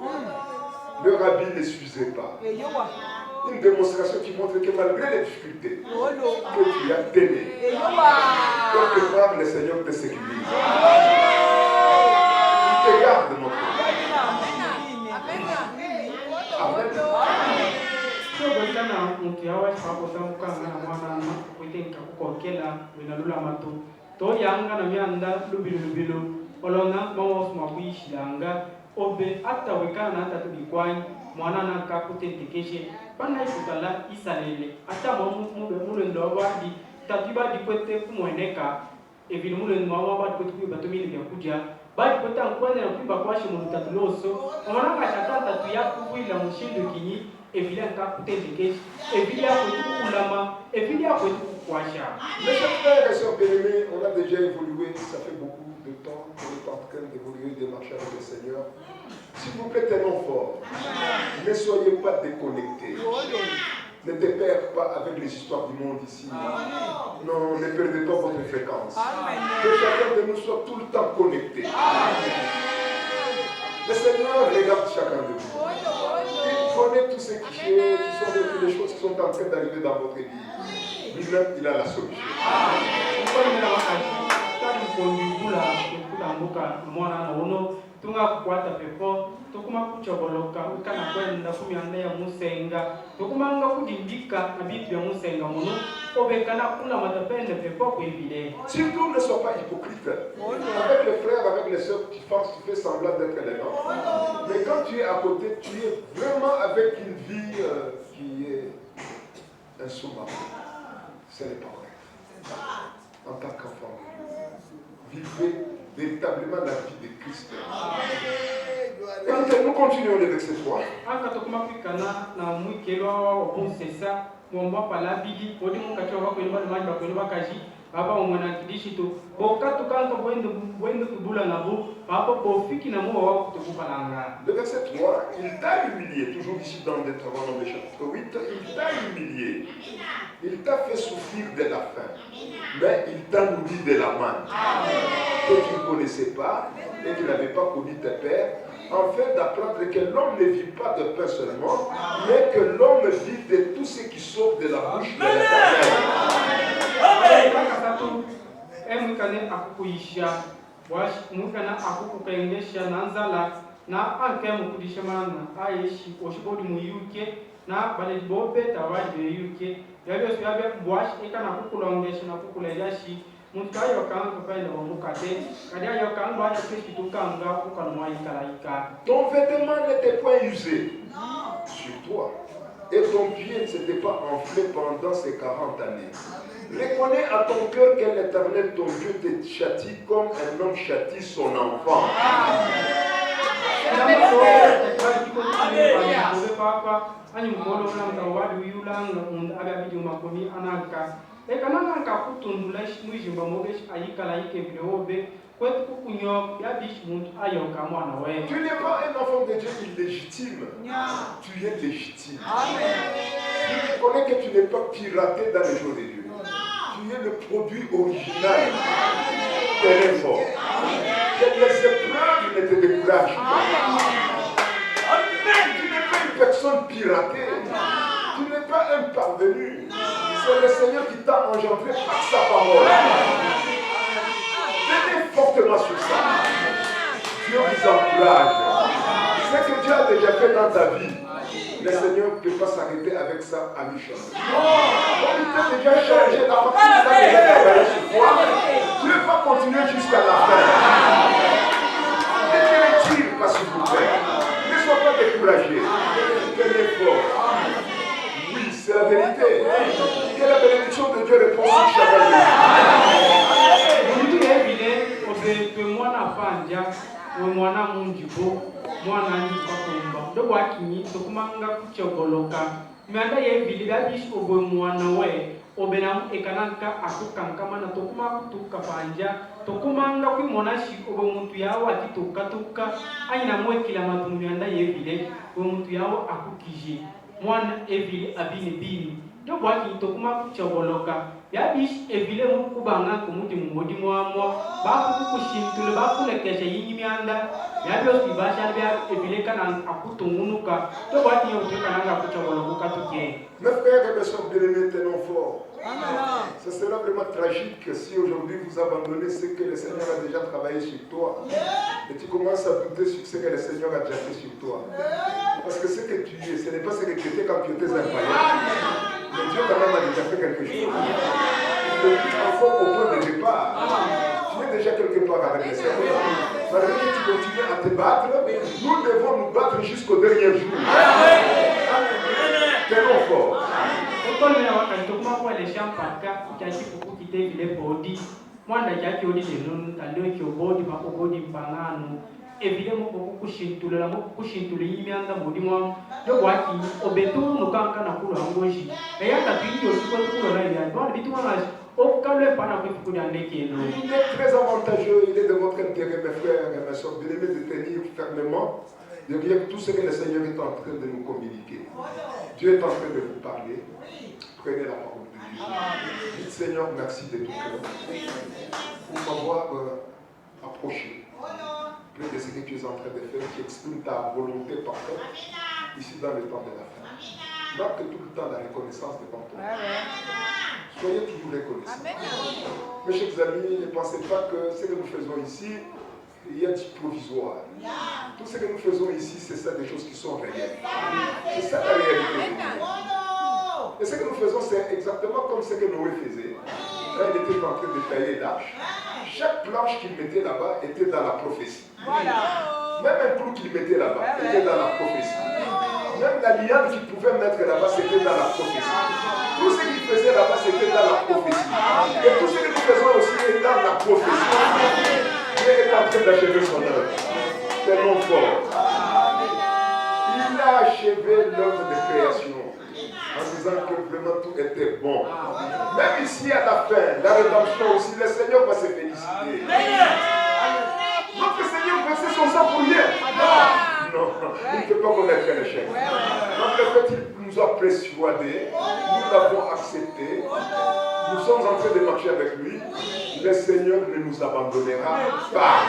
Leur habit ne suffisait pas. Une démonstration qui montre que malgré les difficultés que tu as tenu, quelque part le Seigneur te sécurise. Il te garde, mon frère. Amen. Obe hata wekana na hata tubikwani mwana na kakutentekeshe bana ikutala isalele hata mule ndo wadi tatiba dikwete kumweneka evile mule ndo wadi kwete kuba tumili bya kuja bali kwete ankwene na kuba kwashi mu tatuloso mwana kashatata tu ya kuwila mushindo kinyi evile kakutentekeshe evile akukulama evile akukwasha. Mes chers frères et sœurs bien-aimés, on a déjà évolué, ça fait beaucoup de temps qu'on est en train d'évoluer, de marcher avec le Seigneur. S'il vous plaît, tenons fort. Ne soyez pas déconnectés. Ne te perds pas avec les histoires du monde ici. Non, ne perdez pas votre fréquence. Que chacun de nous soit tout le temps connecté. Le Seigneur regarde chacun de vous. Il connaît tous ces clichés qui sont les choses qui sont en train d'arriver dans votre vie. Lui-même, il a la solution. tunga kukwata pepo tukuma kuchoboloka ukana kwenda kumyanda ya musenga tukumanga kudimbika na bitu ya musenga muno obekana kula matapende pepo kuibile. Surtout ne sois pas hypocrite. Avec les frères, avec les sœurs, tu fais semblant d'être élégant. Mais quand tu es à côté, tu es vraiment avec une vie qui est un sous-marin. Ce n'est pas vrai. En tant qu'enfant de Dieu, vivez véritablement la vie de Christ. Écoutez, nous continuons le verset 3. Papa umwana kidishi tu bokatu kanto bwende kubula nabo papa bofiki na mo wa kutukubalanga. Le verset 3, il t'a humilié, toujours ici dans Deutéronome le chapitre 8, il t'a humilié, il t'a fait souffrir de la faim, mais il t'a nourri de la manne que tu ne connaissais pas et qui n'avait pas connu tes pères, afin d'apprendre que l'homme ne vit pas de pain seulement, mais que l'homme vit de tout ce qui sort de la bouche de l'Éternel. Emukane akukuisha wash mukana akukupengesha nanzala na anke mukudisha mana aishi oshibodi mu UK na bale bobe tawadi mu UK yabyo syabe wash ekana kukulongesha na kukulejashi mutayo kanga pende omukate kadi ayo kanga ayo kitukanga kukanwa ikalaika. Ton vêtement n'était point usé sur toi et ton pied ne s'était pas enflé pendant ces 40 années. Reconnais à ton cœur que l'Éternel, ton Dieu, te châtie comme un homme châtie son enfant. Tu n'es pas un enfant de Dieu illégitime. Tu es légitime. Tu reconnais que tu n'es pas piraté dans les jours de Dieu. Tu es le produit original de l'effort. Que les épreuves ne te découragent pas. Tu n'es pas une personne piratée. Tu n'es pas un parvenu. C'est le Seigneur qui t'a engendré par sa parole. Tenez fortement sur ça. Dieu vous encourage. Ce que Dieu a déjà fait dans ta vie, le Seigneur ne peut pas s'arrêter avec ça à mi-chemin. Comme il t'a déjà chargé dans votre vie, ça déjà travaillé sur toi, Dieu va continuer jusqu'à la fin. Ne te retire pas, s'il vous plaît. Ne sois pas découragé. Tenez fort. Oui, c'est la vérité. Que la bénédiction de Dieu répond sur chacun de nous. Mwana ni bakumba ndo wakinyi tokumanga kuchogoloka mianda yevili babishi obwe mwana we obena ekananka akukankama na tokuma kutuka panja tokumanga kwimonashi obwe muntu yawo atitokatuka aina mwekila matunu mianda yevile obwe muntu yawo akukije mwana evili abini bini ndo wakinyi tokuma kuchogoloka yabishi evile mukubanga kumuti mudi mwamwa bakukushintule bakulekesha yinyi mianda yabyo sibasha bya evile kana akutumunuka to bati yote kana akuchoboloka tuke. Mes frères et mes sœurs bien-aimés, tenons fort. Ce sera vraiment tragique si aujourd'hui vous abandonnez ce que le Seigneur a déjà travaillé sur toi et tu commences à douter sur ce que le Seigneur a déjà fait sur toi. Parce que ce que tu es, ce n'est pas ce que tu étais quand tu étais incroyable. Mais Dieu quand même a déjà fait quelque chose. Depuis encore au point de départ, tu es déjà quelque part avec le Seigneur. Malgré que tu continues à te battre, nous devons nous battre jusqu'au dernier jour. Tenons fort. Mwanda jaki odi lenonu talio kiobodi makobodi mpangano evile moko kushintula moko kushintula yimianga modi mwa yo waki obetu nukanka na kulu angoji eyaka tuyo tuko tuko na ya ndo bitu mwana okale pana kufukudi andeke no. Il est très avantageux, il est de votre intérêt mes frères et mes sœurs bien-aimés de tenir fermement de dire tout ce que le Seigneur est en train de nous communiquer. Dieu est en train de vous parler. Prenez la parole de Dieu. Dites Seigneur, merci de tout cœur pour m'avoir approché près de ce que tu es en train de faire, qui exprime ta volonté parfaite ici dans le temps de la fin. Marque tout le temps la reconnaissance devant toi. Soyez toujours reconnaissants. Mes chers amis, ne pensez pas que ce que nous faisons ici il y a du provisoire. Tout ce que nous faisons ici, c'est ça des choses qui sont réelles. C'est ça la réalité. Et ce que nous faisons, c'est exactement comme ce que Noé faisait. Quand il était en train de tailler l'arche, chaque planche qu'il mettait là-bas était dans la prophétie. Même un clou qu'il mettait là-bas était dans la prophétie. Même la liane qu'il pouvait mettre là-bas, c'était dans la prophétie. Tout ce qu'il faisait là-bas, c'était dans la prophétie. Et tout ce que nous faisons aussi est dans la prophétie. Dieu est en train d'achever son œuvre. Tellement fort. Il a achevé l'œuvre de création en disant que vraiment tout était bon. Même ici à la fin, la rédemption aussi, le Seigneur va se féliciter. Notre Seigneur versait son sang pour rien. Non, il ne peut pas connaître un échec. Donc le fait qu'il nous a persuadés, nous l'avons accepté, nous sommes en train de marcher avec lui, le Seigneur ne nous abandonnera pas.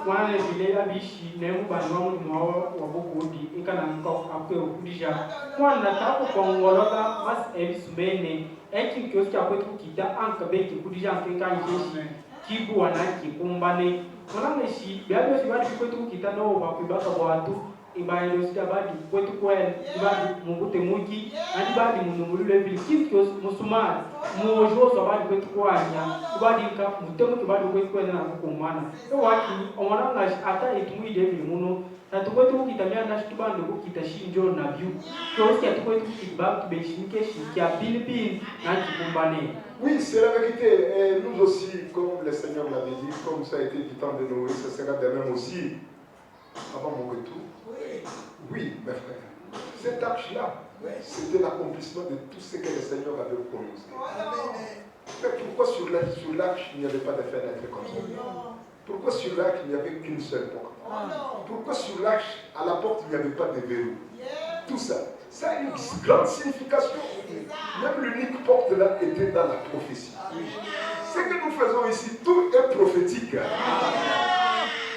Wana vile abishi nemu banwa mwa wabukudi ikana nko akwe okudija mwana tapo kongoloka mas ebisubene eki kioski akwetu kita anka beki kudija anka njeshi kibu wanaki kumbane mwana meshi biado sibadi kwetu kita no bakubaka bwatu ibayo sibadi kwetu kwel ibadi mubute muki andi badi munumulule vile kios musumari mojo sabadi kwetu kwanya ibadi ka mutemu kibadi kwetu kwena na kukumana ewaki omwana ngashi ata etumwide vile muno natukwetu kukitamia na shitubande kukita shinjo na view kioski atukwetu kukibaba tubeshimike shikia pilipili na kikumbane. Oui, c'est la vérité. Et nous aussi, comme le Seigneur l'avait dit, comme ça a été du temps de Noé, ça sera de même aussi avant mon retour. Oui, mes frères. Cette arche-là, c'était l'accomplissement de tout ce que le Seigneur avait prononcé. Mais pourquoi sur l'arche, il n'y avait pas de fenêtre comme ça? Pourquoi sur l'arche, il n'y avait qu'une seule porte? Pourquoi sur l'arche, à la porte, il n'y avait pas de verrou? Tout ça, ça a une grande signification. Même l'unique porte là était dans la prophétie. Ce que nous faisons ici, tout est prophétique.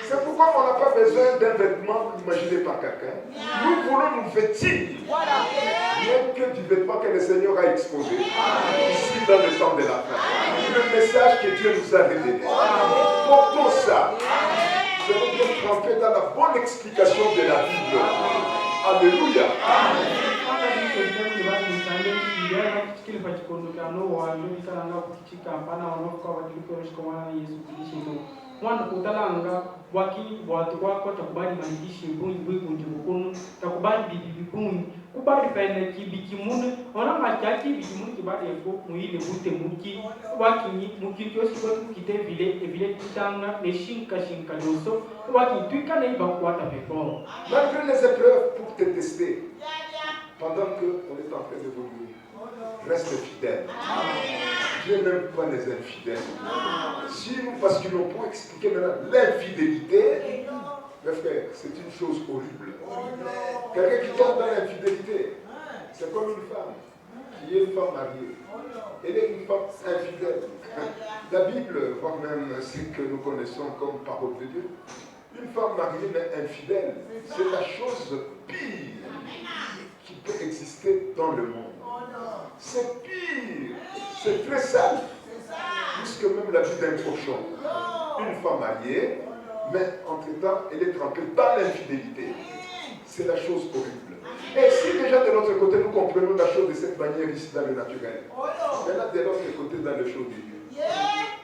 C'est pourquoi on n'a pas besoin d'un vêtement imaginé par quelqu'un. Nous voulons nous vêtir. Même que du vêtement que le Seigneur a exposé ici dans le temps de la fin. Le message que Dieu nous a révélé. Portons ça. Nous allons bien tremper dans la bonne explication de la Bible. Alléluia. Mwana kutalanga waki watu kwako takubali manikishi bunyi bwikundi bukunu takubali bibi bunyi kubali pene kibiki mune ona machaki biki mune kibali eko muile bute muki waki muki kyosi kwa kite vile kitanga ne shinka doso waki tuika ne bakwata pepo. Malgré les épreuves pour te tester, pendant que on est en train d'évoluer, reste fidèle. Dieu n'aime pas les infidèles. Si nous, parce qu'ils n'ont pas expliqué maintenant l'infidélité, mes frères, c'est une chose horrible. Quelqu'un qui tombe dans l'infidélité, c'est comme une femme qui est une femme mariée. Elle est une femme infidèle. La Bible, voire même ce que nous connaissons comme parole de Dieu, une femme mariée mais infidèle, c'est la chose pire qui peut exister dans le monde. C'est pire, c'est très sale, puisque même la vie d'un cochon, une femme mariée, mais entre-temps, elle est trempée dans l'infidélité. C'est la chose horrible. Et si déjà de l'autre côté, nous comprenons la chose de cette manière ici dans le naturel, maintenant de l'autre côté, dans le chose de Dieu.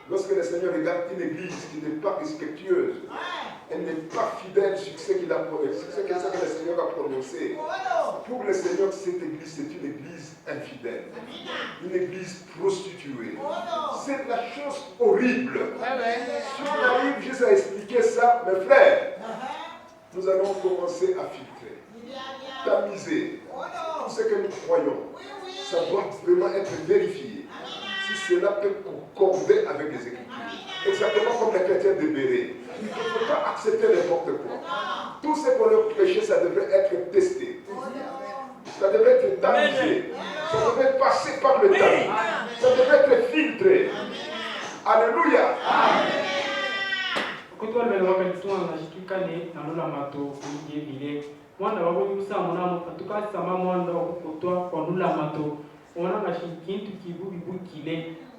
Lorsque le Seigneur regarde une église qui n'est pas respectueuse, elle n'est pas fidèle sur ce que le Seigneur a prononcé. Pour le Seigneur, cette église, c'est une église infidèle. Une église prostituée. C'est la chose horrible. Si on arrive juste à expliquer ça, mes frères, nous allons commencer à filtrer, tamiser tout ce que nous croyons. Ça doit vraiment être vérifié. Si cela peut concorder avec les Écritures. Exactement comme les chrétiens de Béret. Il ne faut pas accepter n'importe quoi. Tout ce qu'on leur prêchait, ça devrait être testé. Ça devrait être tamisé. Ça devrait passer par le tamis. Ça devrait être filtré. Alléluia.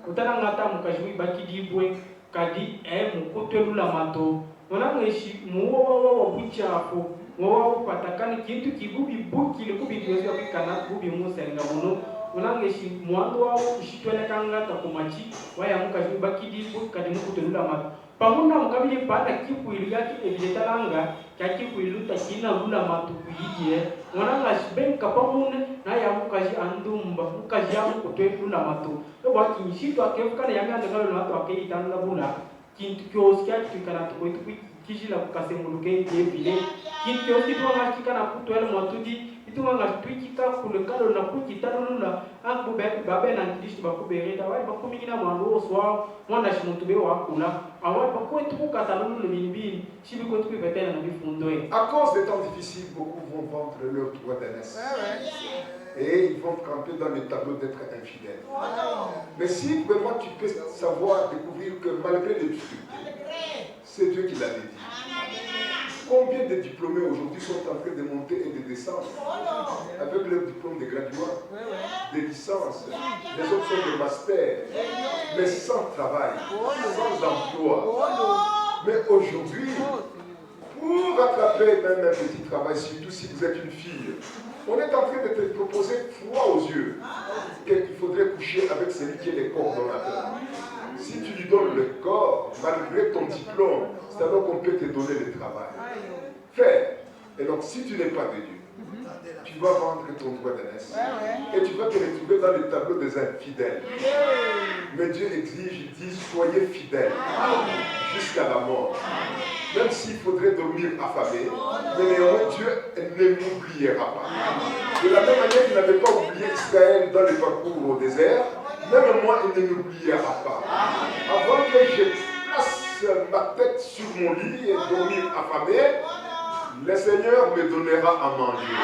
utarangata mukajui bakidibwe kadi mukotwelula mato onangeshi muwo wabuchapo muwo patakani kintu kigubi bukile kubigezwa bikana kubi musenga muno onangeshi mwando wao kushitwelekanga takumachi waya mukajui bakidibwe kadi mukotwelula mato pamuna mukabili pata kipuili yaki eviletalanga kakipuiluta kina lula matu kuyiye onangashi benka pamune na ya mukaji andumba mukaji ya mukotwelula mato ebo akinyishito akefukana yamyanda ngalo nato akeitanga bula kintu kyosi kyakitwikana tukwetu kijila kukasenguluke yevile kintu kyosi tuwanga kikana kutwela mwatudi itumanga twikika kulekalo na kukitalulula akubbe babe na ndishti bakubereta wali bakumingina mwandu oswa mwana shimutube wakula awali bakwetu kukatalulula binibini shibiko tukibetena na bifundoe. À cause des temps difficiles, beaucoup vont vendre leur droit d'aînesse. Et ils vont camper dans le tableau d'être infidèles. Mais si vraiment tu peux savoir, découvrir que malgré les difficultés, c'est Dieu qui l'avait dit. Combien de diplômés aujourd'hui sont en train de monter et de descendre avec leur diplôme de graduat, des licences, les autres sont des masters, mais sans travail, sans emploi. Mais aujourd'hui, pour rattraper même un petit travail, surtout si vous êtes une fille, on est en train de te proposer froid aux yeux qu'il faudrait coucher avec celui qui est le coordonnateur. Si tu lui donnes le corps, malgré ton diplôme, c'est alors qu'on peut te donner le travail. Fais. Et donc, si tu n'es pas de Dieu, tu vas vendre ton droit d'aînesse. Et tu vas te retrouver dans le tableau des infidèles. Mais Dieu exige, il dit, soyez fidèles jusqu'à la mort. Même s'il faudrait dormir affamé, mais néanmoins Dieu ne m'oubliera pas. De la même manière qu'il n'avait pas oublié Israël dans le parcours au désert, même moi il ne m'oubliera pas. Avant que je place ma tête sur mon lit et dormir affamé, le Seigneur me donnera à manger.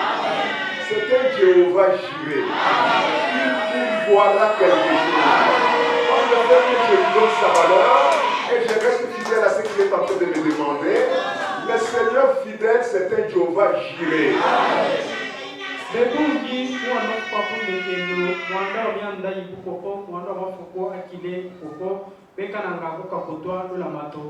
C'est un Jéhovah Jireh. Il pourvoira quelque chose. En le fait que je lui donne sa valeur et je reste fidèle à ce qu'il est en train de me demander, le Seigneur fidèle, c'est un Jéhovah Jireh. Bebuji mwana papu nekelo mwanda obyanda ibukoko mwanda mafuko akile koko bekana ngako kapotwa lola mato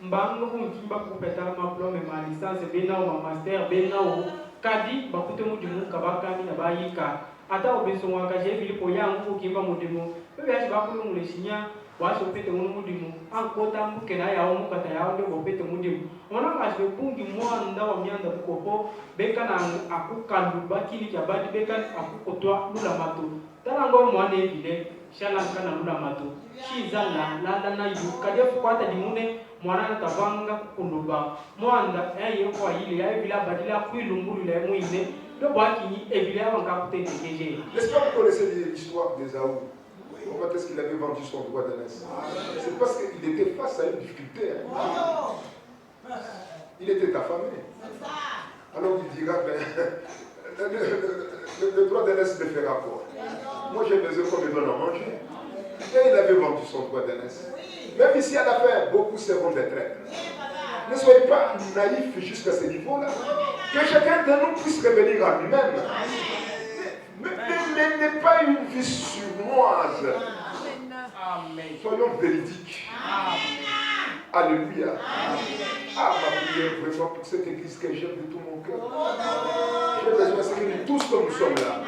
mbango kunjimba kupeta maplome ma licence bena o master bena o kadi bakute mudimu kabaka ni abayika ata obeso mwaka je filipo yangu kimba mudimu bebe yashi bakulu muleshinya washi opete mudimu ankota mukena yawo mukata yawo ndo opete mudimu ona ngashi bungi mwanda wa myanda bukoko bekana akukandu bakili kyabadi bekana akukotwa lula mato talango mwana evile shala kana lula mato shizala lala na yu kade fukwata dimune mwana tabanga kunduba mwanda kwa ile ya evila badila kuilumbulu le muine do bakini evile abanka kutendekeje. N'est-ce pas vous connaissez l'histoire d'Ésaü? Comment est-ce qu'il avait vendu son droit d'aînesse? C'est parce qu'il était face à une difficulté. Il était affamé. Alors il dira, ben, le droit d'aînesse me fera quoi? Moi j'ai besoin qu'on me donne à manger. Et il avait vendu son droit d'aînesse. Même ici à la fin, beaucoup seront des traîtres. Ne soyez pas naïfs jusqu'à ce niveau-là. Que chacun de nous puisse revenir à lui-même. Mais n'est pas une vie surnoise. Soyons véridiques. Alléluia. Ah, ma prière vraiment pour cette église que j'aime de tout mon cœur. J'ai besoin, c'est que nous tous comme nous sommes là,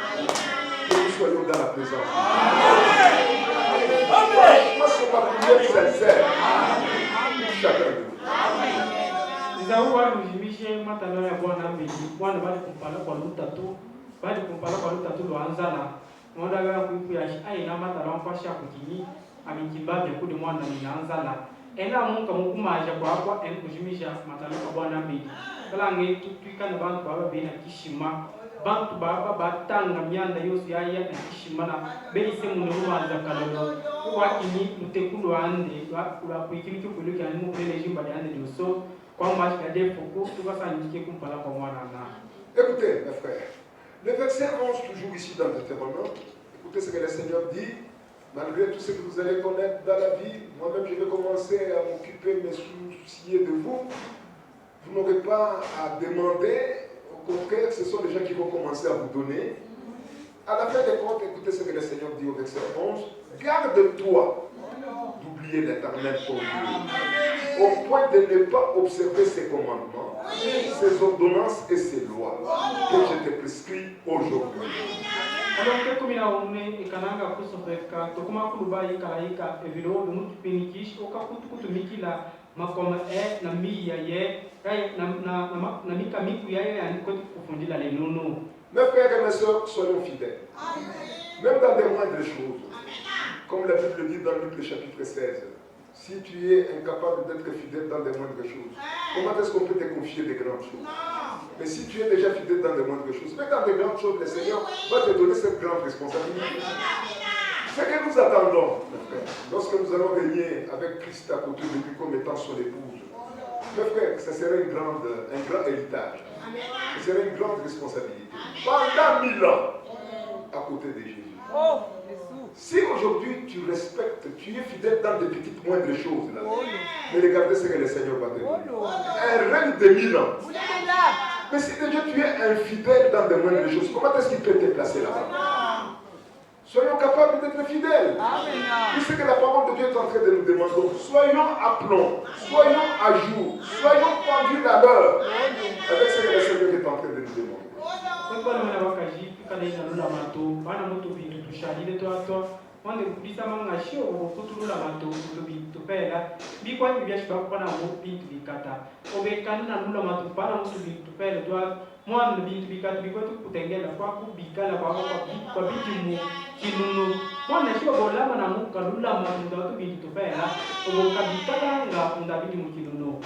que nous soyons dans la présence. Moi, c'est ma prière sincère. Chacun de nous. Zawa lujimishe matano ya Bwana mbili. Bwana bali kumpala kwa lutatu. Bali kumpala kwa lutatu luanzala. Mwanda gara kuipuyashi aina matano mpasha kukini. Amikibabya kudi mwanda minaanzala. Ena munka mukumaja kwa hapa kujimisha matano kwa Bwana mbili. Kala nge tuika na bantu baba bena kishima. Bantu baba batanga myanda yose yaya na kishima na beise munuma za kalolo. Kwa kini mutekulu ande kwa kuikini kikuliko ya nimu pele jimba de ande doso. Écoutez, mes frères, le verset 11, toujours ici dans Deutéronome, écoutez ce que le Seigneur dit, malgré tout ce que vous allez connaître dans la vie, moi-même je vais commencer à m'occuper, me soucier de vous. Vous n'aurez pas à demander, au contraire, ce sont les gens qui vont commencer à vous donner. À la fin des comptes, écoutez ce que le Seigneur dit au verset 11. Garde-toi d'oublier l'Éternel ton Dieu, au point de ne pas observer ses commandements, ses ordonnances et ses lois que je te prescris aujourd'hui. Alors que comme il a omné et kananga pour son frère, tokuma kuluba yikalaika evilo de mutu penikish oka kutu mikila makoma na mi yaye na mika miku yaye andikoti kufundila le nono. Mes frères et mes sœurs, soyons fidèles. Même dans des moindres choses. Comme la Bible dit dans Luc le chapitre 16. Si tu es incapable d'être fidèle dans des moindres choses, comment est-ce qu'on peut te confier des grandes choses? Mais si tu es déjà fidèle dans des moindres choses, mais dans des grandes choses, le Seigneur va te donner cette grande responsabilité. Ce que nous attendons, mes frères, lorsque nous allons régner avec Christ à côté de lui comme étant son épouse, mes frères, ce serait un grand héritage. Ce serait une grande responsabilité. Pendant 1000 ans, à côté de Jésus. Si aujourd'hui tu respectes, tu es fidèle dans des petites moindres choses, là, mais regardez ce que le Seigneur va te donner. Un règne de 1000 ans. Mais si déjà tu es infidèle dans des moindres choses, comment est-ce qu'il peut te placer là-bas? Soyons capables d'être fidèles. C'est ce que la parole de Dieu est en train de nous demander. Soyons à plomb, soyons à jour, soyons pendus à l'heure avec ce que le Seigneur est en train de nous demander. Quando bisa mangasho kutulula mato tupela bikwa biash bakwana mo pintu bikata obekana na nula mato para mutu bitupela twa mwana bintu bikata bikwa tukutengela kwa kubikala kwa bijimu kinunu mwana sho bolama na muka lula mato ndo bintu tupela oboka bikala nga ndabidi mu kinunu.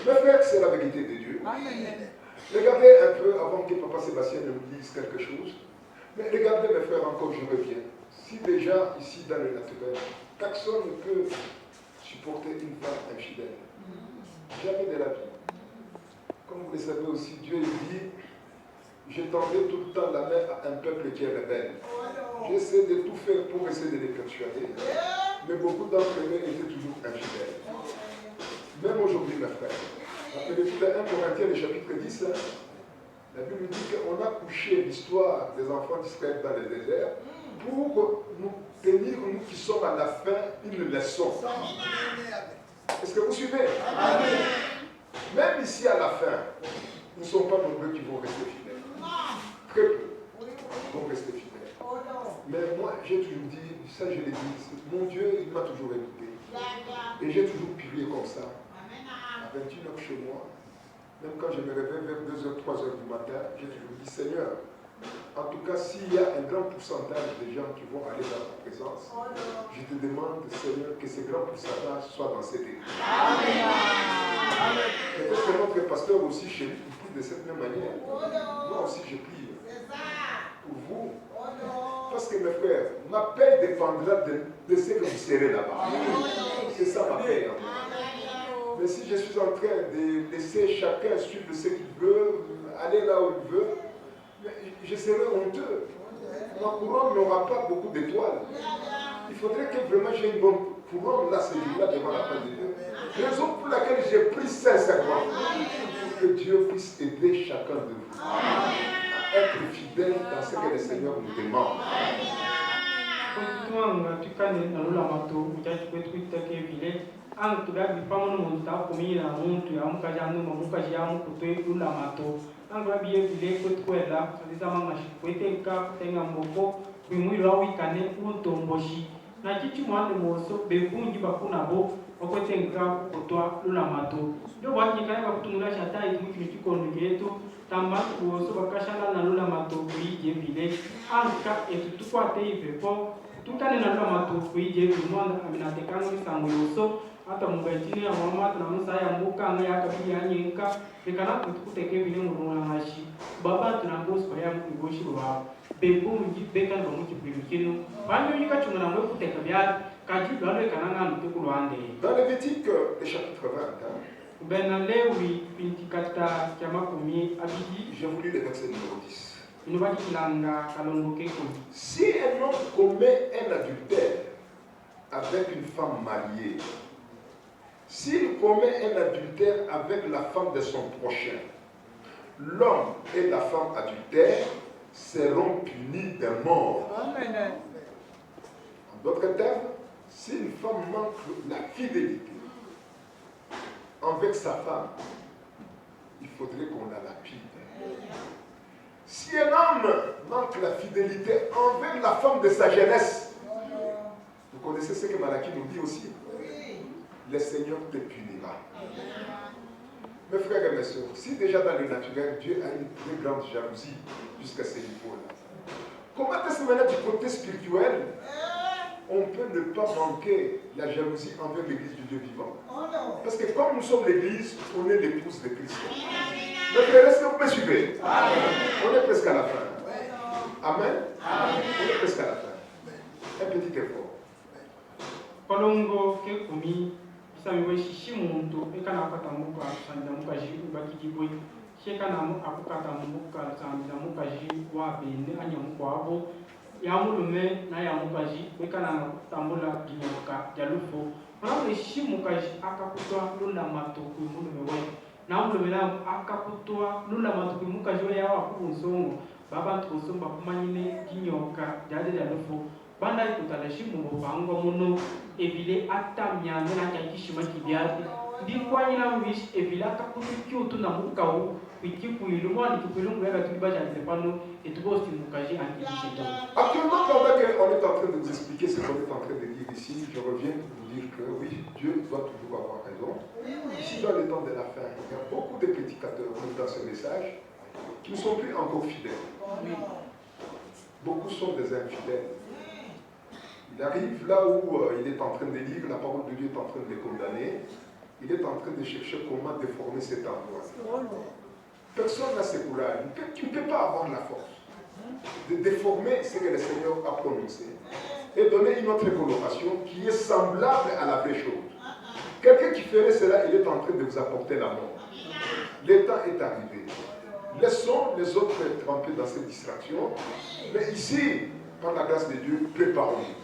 Mes frères, c'est la vérité de Dieu. Amen. Regardez un peu avant que Papa Sébastien nous dise quelque chose. Mais regardez mes frères, encore je reviens. Si déjà ici dans le naturel, personne ne peut supporter une femme infidèle. Jamais de la vie. Comme vous le savez aussi, Dieu dit, je tendais tout le temps la main à un peuple qui est rebelle. J'essaie de tout faire pour essayer de les persuader. Mais beaucoup d'entre eux étaient toujours infidèles. Même aujourd'hui, mes frères. Rappelez-vous de 1 Corinthiens, le chapitre 10, la Bible dit qu'on a couché l'histoire des enfants d'Israël dans le désert pour nous tenir, nous qui sommes à la fin, une leçon. Est-ce que vous suivez? Amen. Même ici à la fin, nous ne sommes pas nombreux qui vont rester fidèles. Très peu vont rester fidèles. Mais moi, j'ai toujours dit, ça je l'ai dit, mon Dieu, il m'a toujours écouté. Et j'ai toujours prié comme ça. À 21h chez moi, même quand je me réveille vers 2h, 3h du matin, j'ai toujours dit, Seigneur, en tout cas, s'il y a un grand pourcentage de gens qui vont aller dans ta présence, je te demande, Seigneur, que ce grand pourcentage soit dans cette église. Peut-être que notre pasteur aussi chez lui prie de cette même manière. Moi aussi, je prie pour vous. Parce que mes frères, ma paix dépendra de ce que vous serez là-bas. C'est ça ma paix. Mais si je suis en train de laisser chacun suivre ce qu'il veut, aller là où il veut, je serai honteux. Ma couronne n'aura pas beaucoup d'étoiles. Il faudrait que vraiment j'ai une bonne couronne là, ce jour-là, devant la face de Dieu. Raison pour laquelle j'ai pris sincèrement pour que Dieu puisse aider chacun de vous à être fidèle dans ce que le Seigneur nous demande. Ang tugabi pamono monta komina muntu ya mukajanu mamukajamu kutwe lula mato ang rabi vile kwetkwela alizama mashikwetenka tenga mboko kwimwilo awikane utomboshi na chichi mwande moso bekungi bakuna bo okwetenka kutwa lula mato ndio wanyikana bakutumula shatai mukimu chikondo yetu tamba kuoso bakashana na lula mato kuije vile anka etutukwate ivepo tukane na lula mato kuije kumwanda aminatekano isanguloso hata mugajini ya mama tunamsaya mbuka anga yakabili yanyenka bekana kutukuteke bine muruna mashi baba tunambosi baya mugoshi wa bebo mungi beka no muki primikino banyo yika chungana mwe kuteka bya kaji dwale kananga ntuku rwande. Dans Lévitique le chapitre 20 ben lewi pintikata kama kumi abidi je vous lis le verset numéro 10. Inobadi kilanga kalongo keko. Si un homme commet un adultère avec une femme mariée, s'il commet un adultère avec la femme de son prochain, l'homme et la femme adultère seront punis de mort. Amen. En d'autres termes, si une femme manque la fidélité envers sa femme, il faudrait qu'on la lapide. Si un homme manque la fidélité envers la femme de sa jeunesse, vous connaissez ce que Malachie nous dit aussi, le Seigneur te punira. Mes frères et mes sœurs, si déjà dans le naturel, Dieu a une très grande jalousie jusqu'à ce niveau-là, comment est-ce que maintenant du côté spirituel, on peut ne pas manquer la jalousie envers l'église du Dieu vivant? Parce que comme nous sommes l'église, on est l'épouse de Christ. Mes frères, est-ce que vous me suivez? On est presque à la fin. Amen. On est presque à la fin. Un petit effort. Kolongo ke kumi samiwe shishimuntu ekana katamuka sandamuka jibu bakijibwe shekana akukatamuka sandamuka jibu wa bene anyamuka abo yamulume na yamukaji ekana tambula ginyoka jalufo mana shimukaji akakutwa lula matuku mulume we na mulume na akakutwa lula matuku mukaji we yawa kubunzongo baba tusumba kumanyine ginyoka jade jalufo banda ikutala shimu bango muno evile atamya na kyakishima kibyati ndikwanyina wish evile akakutu na mukau kwikikuilu mwani kikuilu ngwega tulibaja ntepano etubosti mukaji antikishito. Actuellement, pendant qu'on est en train de vous expliquer ce qu'on est en train de dire ici, je reviens pour vous dire que oui, Dieu doit toujours avoir raison. Ici, dans le temps de la fin, il y a beaucoup de prédicateurs dans ce message qui ne sont plus encore fidèles. Beaucoup sont des infidèles. Il arrive là où il est en train de lire, la parole de Dieu est en train de les condamner. Il est en train de chercher comment déformer cet endroit. Personne n'a ce courage. Tu ne peux pas avoir la force de déformer ce que le Seigneur a prononcé et donner une autre coloration qui est semblable à la vraie chose. Quelqu'un qui ferait cela, il est en train de vous apporter la mort. Le temps est arrivé. Laissons les autres tremper dans cette distraction. Mais ici, par la grâce de Dieu, préparons-nous.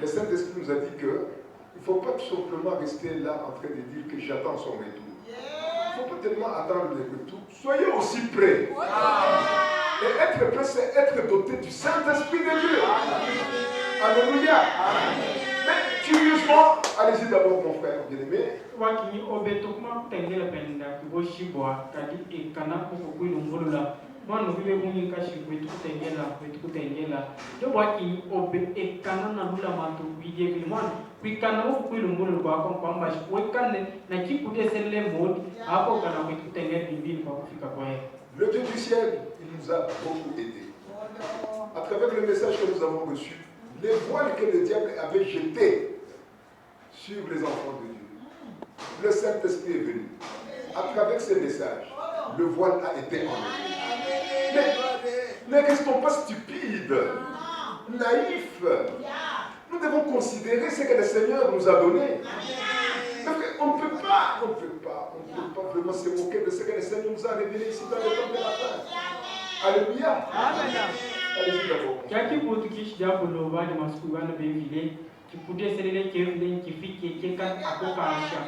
Le Saint-Esprit nous a dit qu'il ne faut pas tout simplement rester là en train de dire que j'attends son retour. Il ne faut pas tellement attendre le retour. Soyez aussi prêts. Et être prêt, c'est être doté du Saint-Esprit de Dieu. Alléluia. Mais curieusement, allez-y d'abord mon frère bien-aimé. Wakini obeto kuma kutengela penda kuboshibwa kadi ekana kukukwilo ngolula mwana bibe kunyi kashi kwetu kutengela jo wakini obe ekana na lula matu bije bi mwana kwikana kukwilo ngolula kwa kwamba wekane na kikude selle mode hapo kana kwetu kutengela bimbili kwa kufika kwa yeye. Le Dieu du ciel, il nous a beaucoup aidés. À travers le message que nous avons reçu, les voiles que le diable avait jetés sur les enfants de Dieu. Le Saint-Esprit est venu. À travers ces messages, le voile a été enlevé. Ne restons pas stupides, naïfs. Nous devons considérer ce que le Seigneur nous a donné. On ne peut pas vraiment se moquer de ce que le Seigneur nous a révélé ici dans le temps de la fin. Alléluia. Allez-y d'abord. Jaki botu kish diabolo ba de maskuba na bevile ki pude selele ke vile ki fike ke kan akoka asha.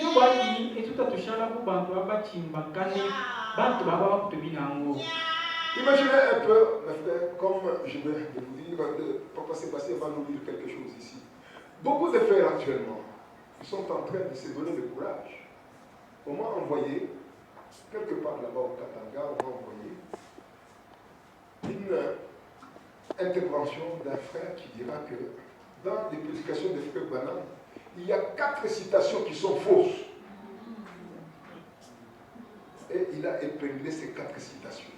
Yo ba ni etuta tushala ku bantu abachimba kane bantu baba kutubinango. Imaginez un peu, mes frères, comme je vais vous dire, Papa Sébastien va nous dire quelque chose ici. Beaucoup de frères actuellement, ils sont en train de se donner le courage. On m'a envoyé, quelque part là-bas au Katanga, on m'a envoyé une intervention d'un frère qui dira que dans les prédications de frère Branham, il y a 4 citations qui sont fausses. Et il a épinglé ces 4 citations.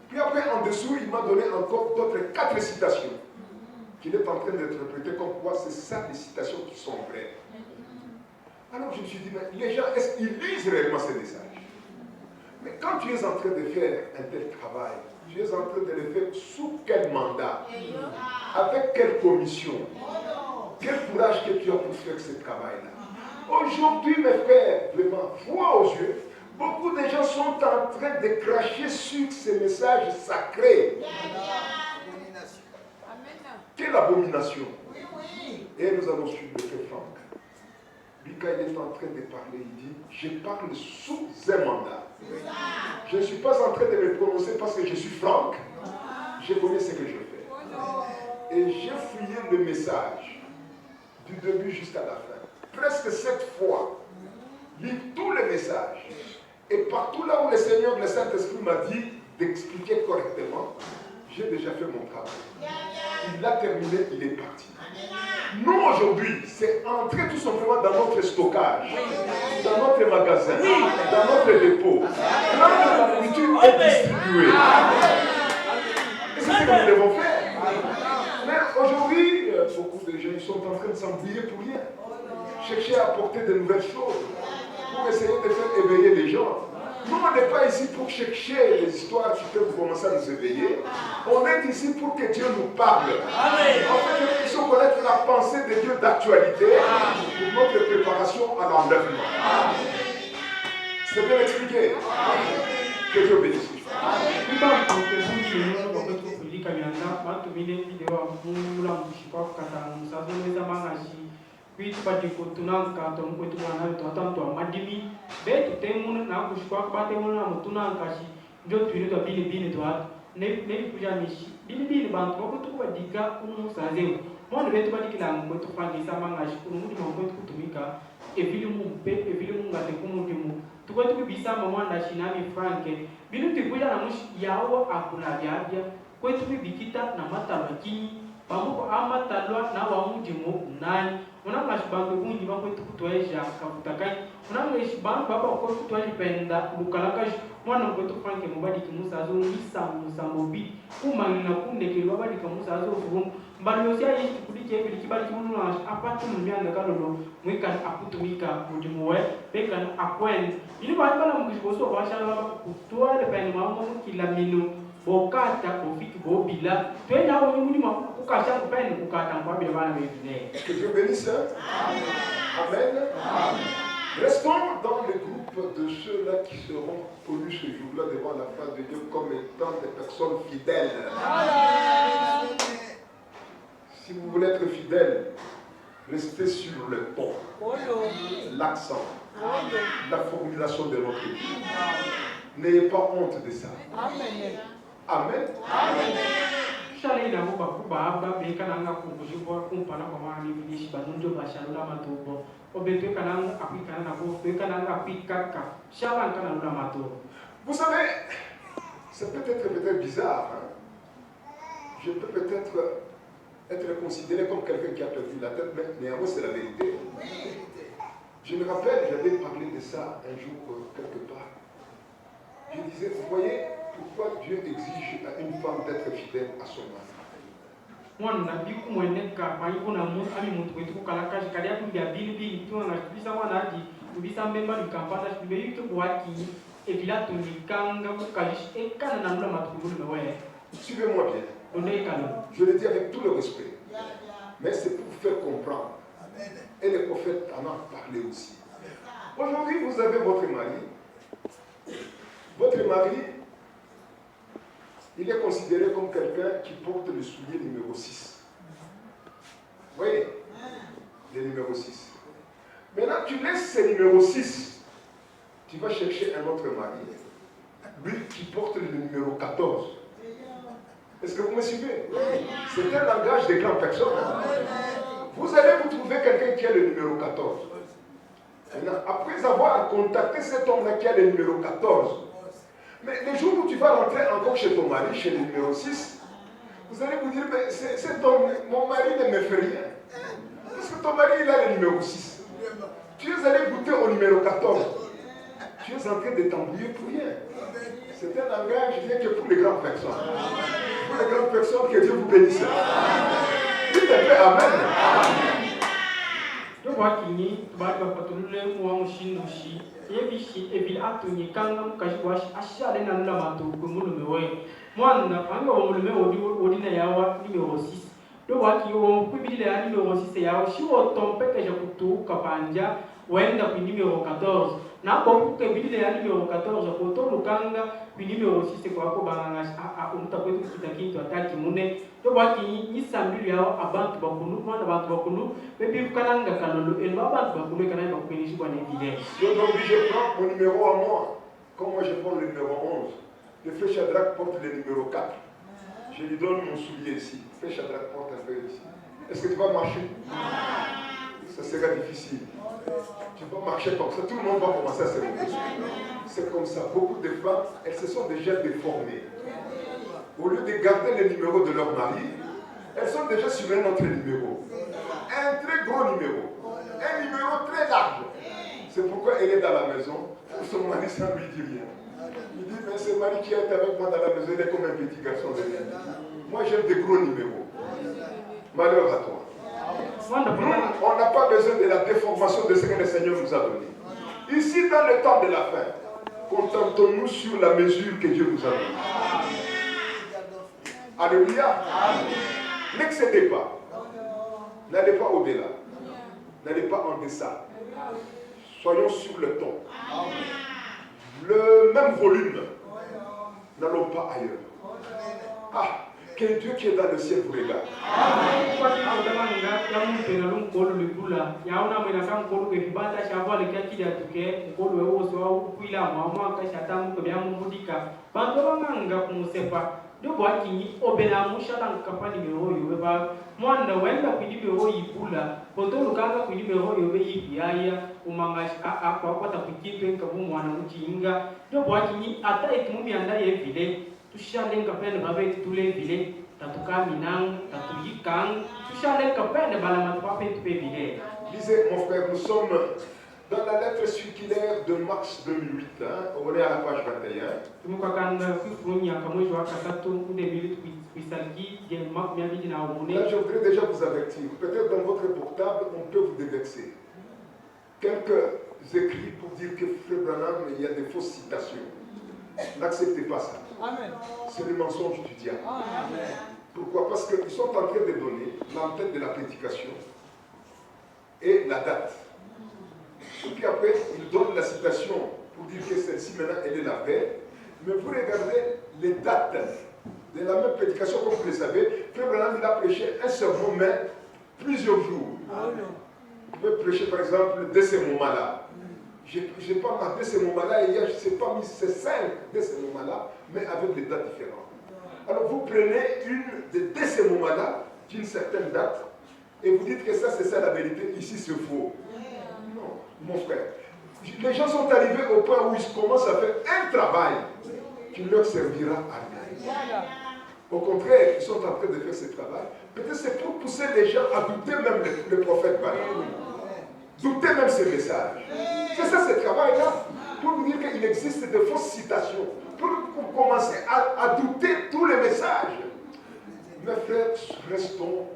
Puis après, en dessous, il m'a donné encore d'autres 4 citations qu'il est en train d'interpréter comme quoi c'est ça les citations qui sont vraies. Alors je me suis dit, mais les gens, est-ce qu'ils lisent réellement ces messages? Mais quand tu es en train de faire un tel travail, tu es en train de le faire sous quel mandat? Avec quelle commission? Quel courage que tu as pour faire ce travail-là? Aujourd'hui, mes frères, vraiment, foi aux yeux, beaucoup de gens sont en train de cracher sur ces messages sacrés. Quelle abomination! Et nous allons suivre le frère Franck. Lui, quand il est en train de parler, il dit, je parle sous un mandat. Je ne suis pas en train de me prononcer parce que je suis franc. Je connais ce que je fais. Et j'ai fouillé le message du début jusqu'à la fin. Presque 7 fois. Lire tous les messages. Et partout là où le Seigneur, le Saint-Esprit m'a dit d'expliquer correctement, j'ai déjà fait mon travail. Il a terminé, il est parti. Nous aujourd'hui, c'est entrer tout simplement dans notre stockage, dans notre magasin, dans notre dépôt. Là, la nourriture est distribuée. Et c'est ce que nous devons faire. Mais aujourd'hui, beaucoup de gens sont en train de s'embrouiller pour rien. Chercher à apporter de nouvelles choses pour essayer de faire éveiller les gens. Nous, on n'est pas ici pour chercher les histoires qui peuvent commencer à nous éveiller. On est ici pour que Dieu nous parle. Amen. En fait, nous puissions connaître la pensée de Dieu d'actualité pour notre préparation à l'enlèvement. C'est bien expliqué. Que Dieu bénisse. Puis pati kutunang katon kutu wana itu atam tu amadimi betu temun na kushkwa pati muna mutunang kashi jo tuini to bini to at ne puja mishi bini bang ko kutu kwa dika unu sazeu mon betu pati kilang kutu pagi sama ngashi unu di mo kutu kutumika evili mu ngate kumutimu tuko bisa mamanda shinami franke binu tipuja na mushi yawo akuna biabia kwetu bikita na matabakini pamoja amatalwa na wamujimu nani unanga shibango bungi bakwetu kutwaje akabutakai unanga shibango baba ko kutwaje penda lukalaka mwana kwetu franke mubadi kimusa zo musa mobi kumangina kundeke babadi kimusa zo vumu mbali yosia yeshi kudike bili kibali kimuno apatu munyanga kalolo mwika akutumika mujimuwe beka akwen ili bala mukishoso bashala kutwale penda mamu kila minu bokata kofiki bobila twenya wo nyumuni ukasha kupeni kukata kwa bila bana bevine. Que Dieu bénisse. Amen. Restons dans le groupe de ceux-là qui seront connus ce jour-là devant la face de Dieu comme étant des personnes fidèles. Si vous voulez être fidèle, restez sur le ton, l'accent, la formulation de notre vie. N'ayez pas honte de ça. Amen. Amen. Shale na muba kubaba beka nanga kubujibo kumpana kwa mami bidishi banunjo bashalula matubo obeto kananga apika na bo beka nanga apika ka shala kana lula matubo. Vous savez, c'est peut-être bizarre. Hein? Je peux peut-être être considéré comme quelqu'un qui a perdu la tête, mais néanmoins c'est la vérité. Je me rappelle, j'avais parlé de ça un jour quelque part. Je disais, vous voyez, pourquoi Dieu exige à une femme d'être fidèle à son mari? Suivez-moi bien. Je le dis avec tout le respect. Mais c'est pour vous faire comprendre. Et les prophètes en ont parlé aussi. Aujourd'hui, vous avez votre mari. Votre mari, il est considéré comme quelqu'un qui porte le soulier numéro 6. Vous voyez? Le numéro 6. Maintenant, tu laisses ce numéro 6. Tu vas chercher un autre mari. Lui qui porte le numéro 14. Est-ce que vous me suivez? C'est un langage de grandes personnes. Vous allez vous trouver quelqu'un qui a le numéro 14. Maintenant, après avoir contacté cet homme-là qui a le numéro 14, mais le jour où tu vas rentrer encore chez ton mari, chez le numéro 6, vous allez vous dire, mais cet homme, mon mari ne me fait rien. Parce que ton mari, il a le numéro 6. Tu es allé goûter au numéro 14. Tu es en train de t'embrouiller pour rien. C'est un langage rien que pour les grandes personnes. Pour les grandes personnes, que Dieu vous bénisse. Dites un peu Amen. Wakini tubaga patulule muamushinushi yebishi ebil atunyi kanga mukashwashi ashale na nula matu kumulume we mwana panga omulume odina yawa numéro 6 do waki yo kubile ya numéro 6 yawa shiwo tompeke ja kutuka panja wenda ku numéro 14 na boku kebile ya numéro 14 ko to lukanga ku numéro 6 kwa ko banga umtakwetu kitakinto ataki mune do waki nisambilu yawa abantu bakunu mwana abantu bakunu bebi kananga kalolo elwa abantu bakunu kana bakunishi kwa nevile. Donc je prends mon numéro à moi. Comme moi je prends le numéro 11, le frère Shadrach porte le numéro 4. Je lui donne mon soulier ici. Frère Shadrach porte un peu ici. Est-ce que tu vas marcher? Ça sera difficile. Tu vas marcher comme ça, tout le monde va commencer à se lever. C'est comme ça. Beaucoup de femmes, elles se sont déjà déformées. Au lieu de garder le numéro de leur mari, elles sont déjà sur un autre numéro. Un très gros numéro. Un numéro très large. C'est pourquoi elle est dans la maison. Son mari, ça ne lui dit rien. Il dit, mais ce mari qui est avec moi dans la maison, il est comme un petit garçon de vie. Moi, j'aime des gros numéros. Malheur à toi. Nous, on n'a pas besoin de la déformation de ce que le Seigneur nous a donné. Ici, dans le temps de la fin, contentons-nous sur la mesure que Dieu nous a donnée. Alléluia. N'excédez pas. N'allez pas au-delà. N'allez pas en deçà. Soyons sur le ton. Le même volume. N'allons pas ailleurs. Ah, que Dieu qui est dans le ciel vous regarde. Lisez, mon frère, nous sommes dans la lettre circulaire de mars 2008, on est à la page 21. Là, je voudrais déjà vous avertir. Peut-être dans votre portable, on peut vous déverser quelques écrits pour dire que Frère Branham, il y a des fausses citations. N'acceptez pas ça. C'est le mensonge du diable. Pourquoi? Parce qu'ils sont en train de donner l'antenne de la prédication et la date. Et puis après, ils donnent la citation pour dire que celle-ci, maintenant, elle est la vraie. Mais vous regardez les dates de la même prédication, comme vous le savez. Frère Branham, il a prêché un sermon, mais plusieurs jours. Il peut prêcher, par exemple, de ces moments-là. Je n'ai pas marqué ces moments-là, et je ne sais pas mis ces 5 de ces moments-là, mais avec des dates différentes. Alors vous prenez une de ces moments-là, d'une certaine date, et vous dites que ça, c'est ça la vérité, ici c'est faux. Non, mon frère. Les gens sont arrivés au point où ils commencent à faire un travail qui leur servira à rien. Au contraire, ils sont en train de faire ce travail. Peut-être c'est pour pousser les gens à douter même le prophète Balaam. Douter même ces messages. C'est ça ce travail-là. Pour vous dire qu'il existe de fausses citations. Pour commencer à douter tous les messages. Mes frères, restons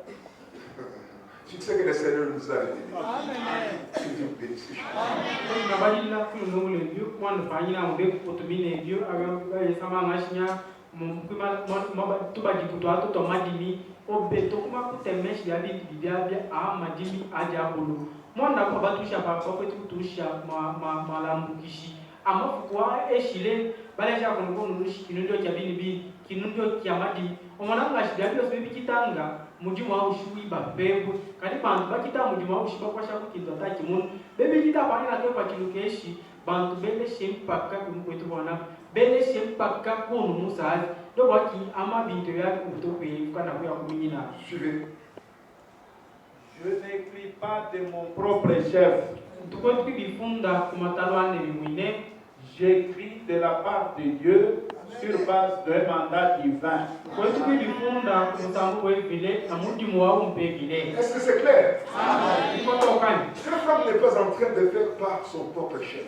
sur ce que le Seigneur nous a révélé. Que Dieu bénisse. Suivez. Je n'écris pas de mon propre chef. J'écris de la part de Dieu sur base d'un mandat divin. Est-ce que c'est clair? Frère Franck n'est pas en train de faire par son propre chef.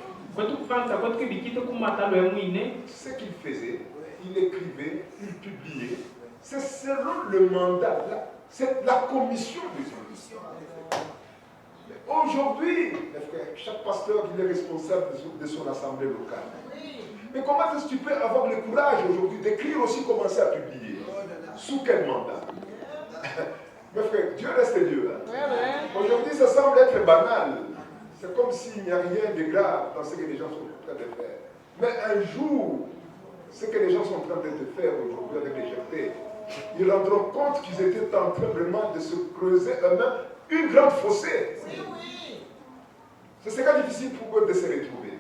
Ce qu'il faisait, il écrivait, il publiait. C'est selon le mandat, c'est la commission de Dieu. Aujourd'hui, mes frères, chaque pasteur il est responsable de son assemblée locale. Mais comment est-ce que tu peux avoir le courage aujourd'hui d'écrire aussi, commencer à publier? Sous quel mandat? Mes frères, Dieu reste Dieu. Aujourd'hui, ça semble être banal. C'est comme s'il n'y a rien de grave dans ce que les gens sont en train de faire. Mais un jour, ce que les gens sont en train de faire aujourd'hui avec les jetés, ils rendront compte qu'ils étaient en train vraiment de se creuser eux-mêmes une grande fossée. Ce sera difficile pour eux de se retrouver.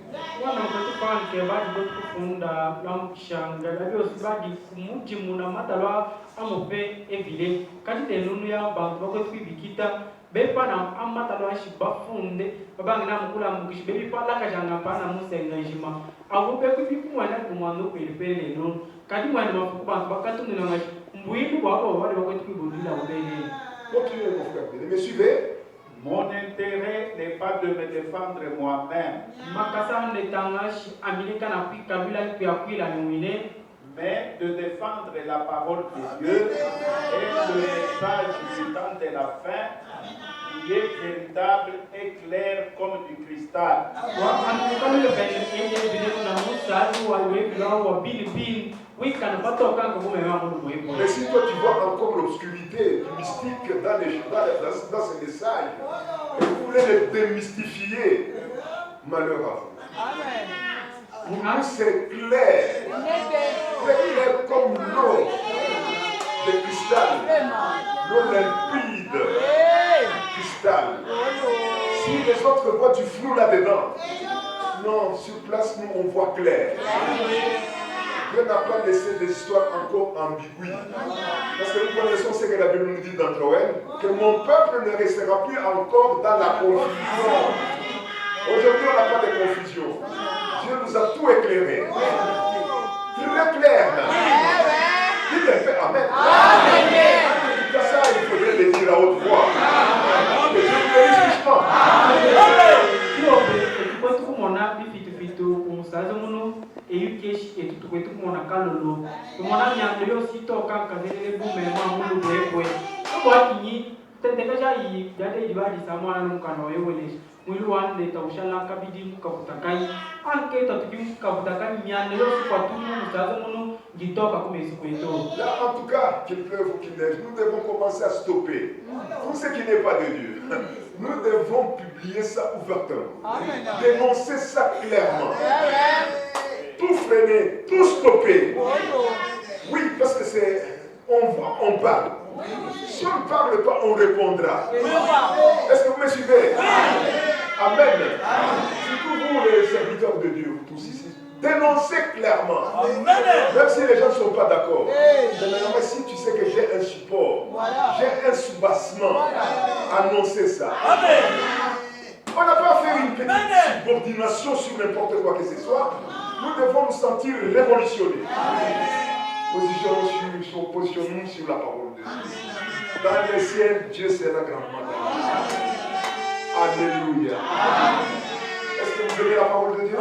Wana mkwetu panke badi botu kufunda lamshanga labio sibadi kumuji muna matalwa amope evile kati tenunu ya bantu bakwetu bikita bepa na amatalwa shibafunde babanga na mukula mukishi bebi pala kajanga pana musenga jima agobe kubikumwana kumwando kwelipele no kati mwana mafuku bantu bakatu nuna mbuyinu babo bali bakwetu kubudila ubele. Continuez mon frère, mais suivez. Mon intérêt n'est pas de me défendre moi-même, mais de défendre la parole de Dieu et le message du temps de la fin qui est véritable et clair comme du cristal. Mais si toi tu vois encore l'obscurité du mystique dans ces messages, et vous voulez les démystifier, malheur à vous. Pour nous c'est clair, clair comme l'eau de cristal, l'eau limpide, cristal. Si les autres voient du flou là-dedans, non, sur place nous on voit clair. Dieu n'a pas laissé des histoires encore ambiguës. Parce que nous connaissons ce que la Bible nous dit dans Joël, que mon peuple ne restera plus encore dans la confusion. Aujourd'hui, on n'a pas de confusion. Dieu nous a tout éclairé. Très clair. Dites un peu Amen. Amen. Ça, il faudrait le dire à haute voix. Que Dieu nous bénisse richement. Eyukeshi etutukwetu kumona kalolo kumona nyandelo sitoka kazele bume mamulu bwebwe kwakinyi tendekaja yi dade ibadi samwana numkano yewele mwili wande taushala kabidi mukavutakai anke tatuki mukavutakai nyandelo sikwatumu musazo muno gitoka kumesi kweto. Là en tout cas qu'il pleuve ou qu'il neige, nous devons commencer à stopper tout ce qui n'est pas de Dieu. Nous devons publier ça ouvertement, dénoncer ça clairement. Tout freiner, tout stopper. Oui, parce que c'est... On voit, on parle. Si on ne parle pas, on répondra. Est-ce que vous me suivez? Amen. Surtout vous, les serviteurs de Dieu, vous tous ici, dénoncez clairement. Même si les gens ne sont pas d'accord. Mais si tu sais que j'ai un support, j'ai un soubassement, annoncez ça. On n'a pas fait une petite subordination sur n'importe quoi que ce soit. Nous devons nous sentir révolutionnés. Positionnons-nous sur la parole de Dieu. Dans le ciel, Dieu sera grandement donné. Alléluia. Est-ce que vous aimez la parole de Dieu?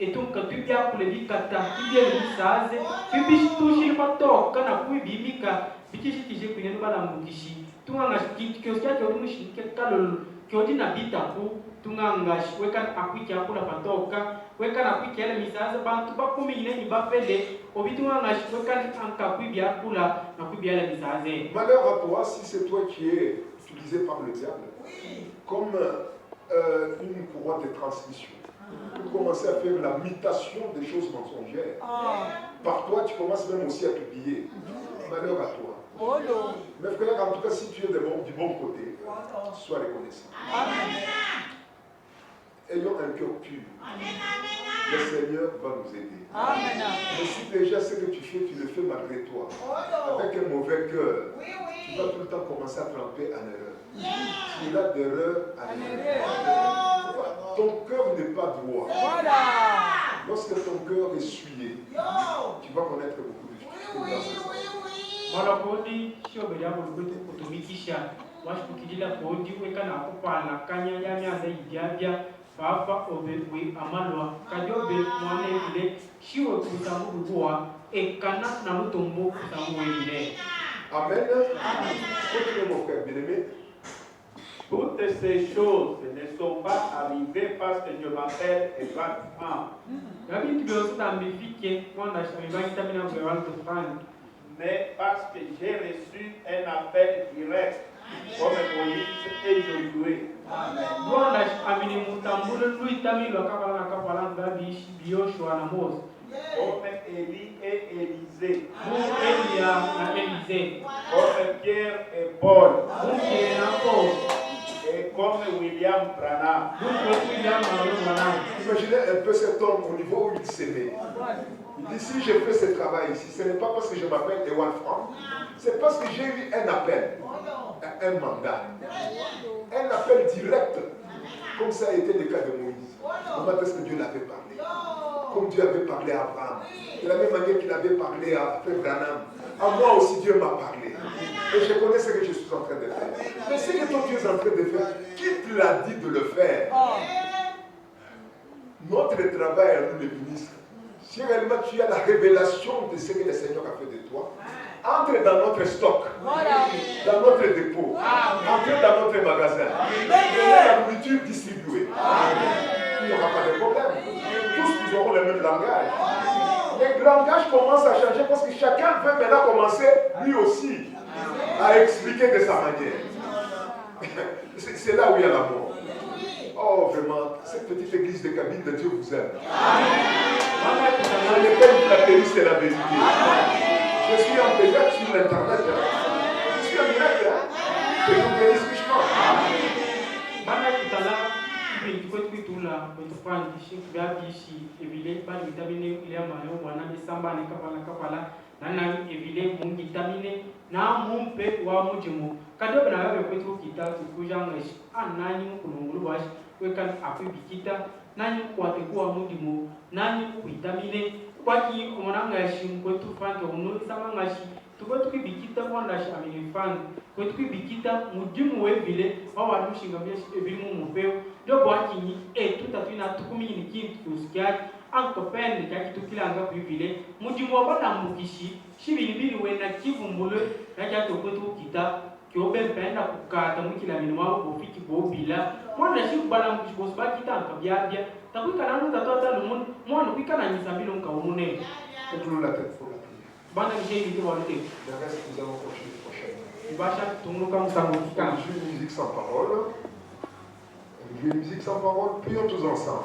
Etum katubia kulebi kata tibia lisaze bibishi tushi patoka na kuibimika bikishi tije kunyendo bala mbukishi tunganga kioskia kyo mushi kalol kyo na bitaku tunganga weka akwiki akula patoka weka na akwiki ele misaze bantu bakumi nyine bapele obitunganga weka anka kuibia akula na kuibia ele misaze. Malheur à toi si c'est toi qui es utilisé par le diable comme une courroie de transmission. Pour commencer à faire la mutation des choses mensongères. Par toi, tu commences même aussi à publier. Malheur à toi. Mais frère, en tout cas, si tu es du bon côté, sois reconnaissant. Ayons un cœur pur. Le Seigneur va nous aider. Mais si déjà ce que tu fais, tu le fais malgré toi, avec un mauvais cœur, tu vas tout le temps commencer à tremper en erreur. Tu es là d'erreur à erreur. Ton cœur n'est pas droit. Lorsque ton cœur est souillé, tu vas connaître beaucoup de difficultés. Papa obedwe amalwa kajobe mwane vile shiwo kutamu bua ekana na lutombo kutamu vile. Amen. Continuez mon frère bien-aimé. Toutes ces choses ne sont pas arrivées parce que je m'appelle Abraham. Mais parce que j'ai reçu un appel direct comme Moïse et Josué. comme Élie et Élisée, comme Pierre et Paul, et comme William Branham. Imaginez un peu cet homme au niveau où il s'aimait. Il dit, si je fais ce travail ici, ce n'est pas parce que je m'appelle Ewald Frank, c'est parce que j'ai eu un appel, un mandat, un appel direct, comme ça a été le cas de Moïse. Comment est-ce que Dieu l'avait parlé? Comme Dieu avait parlé à Abraham, de la même manière qu'il avait parlé à Frère Branham. À moi aussi, Dieu m'a parlé. Et je connais ce que je suis en train de faire. Mais ce que toi tu es en train de faire, qui te l'a dit de le faire? Notre travail à nous les ministres, si réellement tu as la révélation de ce que le Seigneur a fait de toi, entre dans notre stock, dans notre dépôt, entre dans notre magasin, donner la nourriture distribuée. Il n'y aura pas de problème. Tous nous aurons le même langage. Le langage commence à changer parce que chacun veut maintenant commencer lui aussi à expliquer de sa manière. C'est là où il y a l'amour. Oh, vraiment, cette petite église de cabine de Dieu vous aime. Ce n'est pas une flatterie, c'est la vérité. Je suis en direct sur l'internet. Je suis en direct. Et vous bénissez richement. na mumpe wa mujimu kado bana ga kwetu kita kujanga anani kulungulu bash wekan afi bikita nani kwate kwa mujimu nani vitamine kwaki omonanga shim kwetu fanke unu sama ngashi tukwetu bikita wanda shi amini fan kwetu bikita mujimu we vile wa lushinga bya ebimu mupeo do kwaki ni tutatuna tukumi ni kintu kusikia anko pende kaki tukilanga vile mujimu wa bana mukishi shibili wena kivumbule na kwetu kita kyobe penda kukata mukila minwa bofiki bobila mwana shibala mukishboss bakita ankabyabya takwika nanu tatota lumun mwana kwikana nyisambilo nkaumune Faites-nous la tête pour la prière. bana ngeyi ndi walite Le reste, nous allons continuer prochainement. basha tumuruka musango On kikana joue une musique sans parole. On joue une musique sans parole. Prions tous ensemble.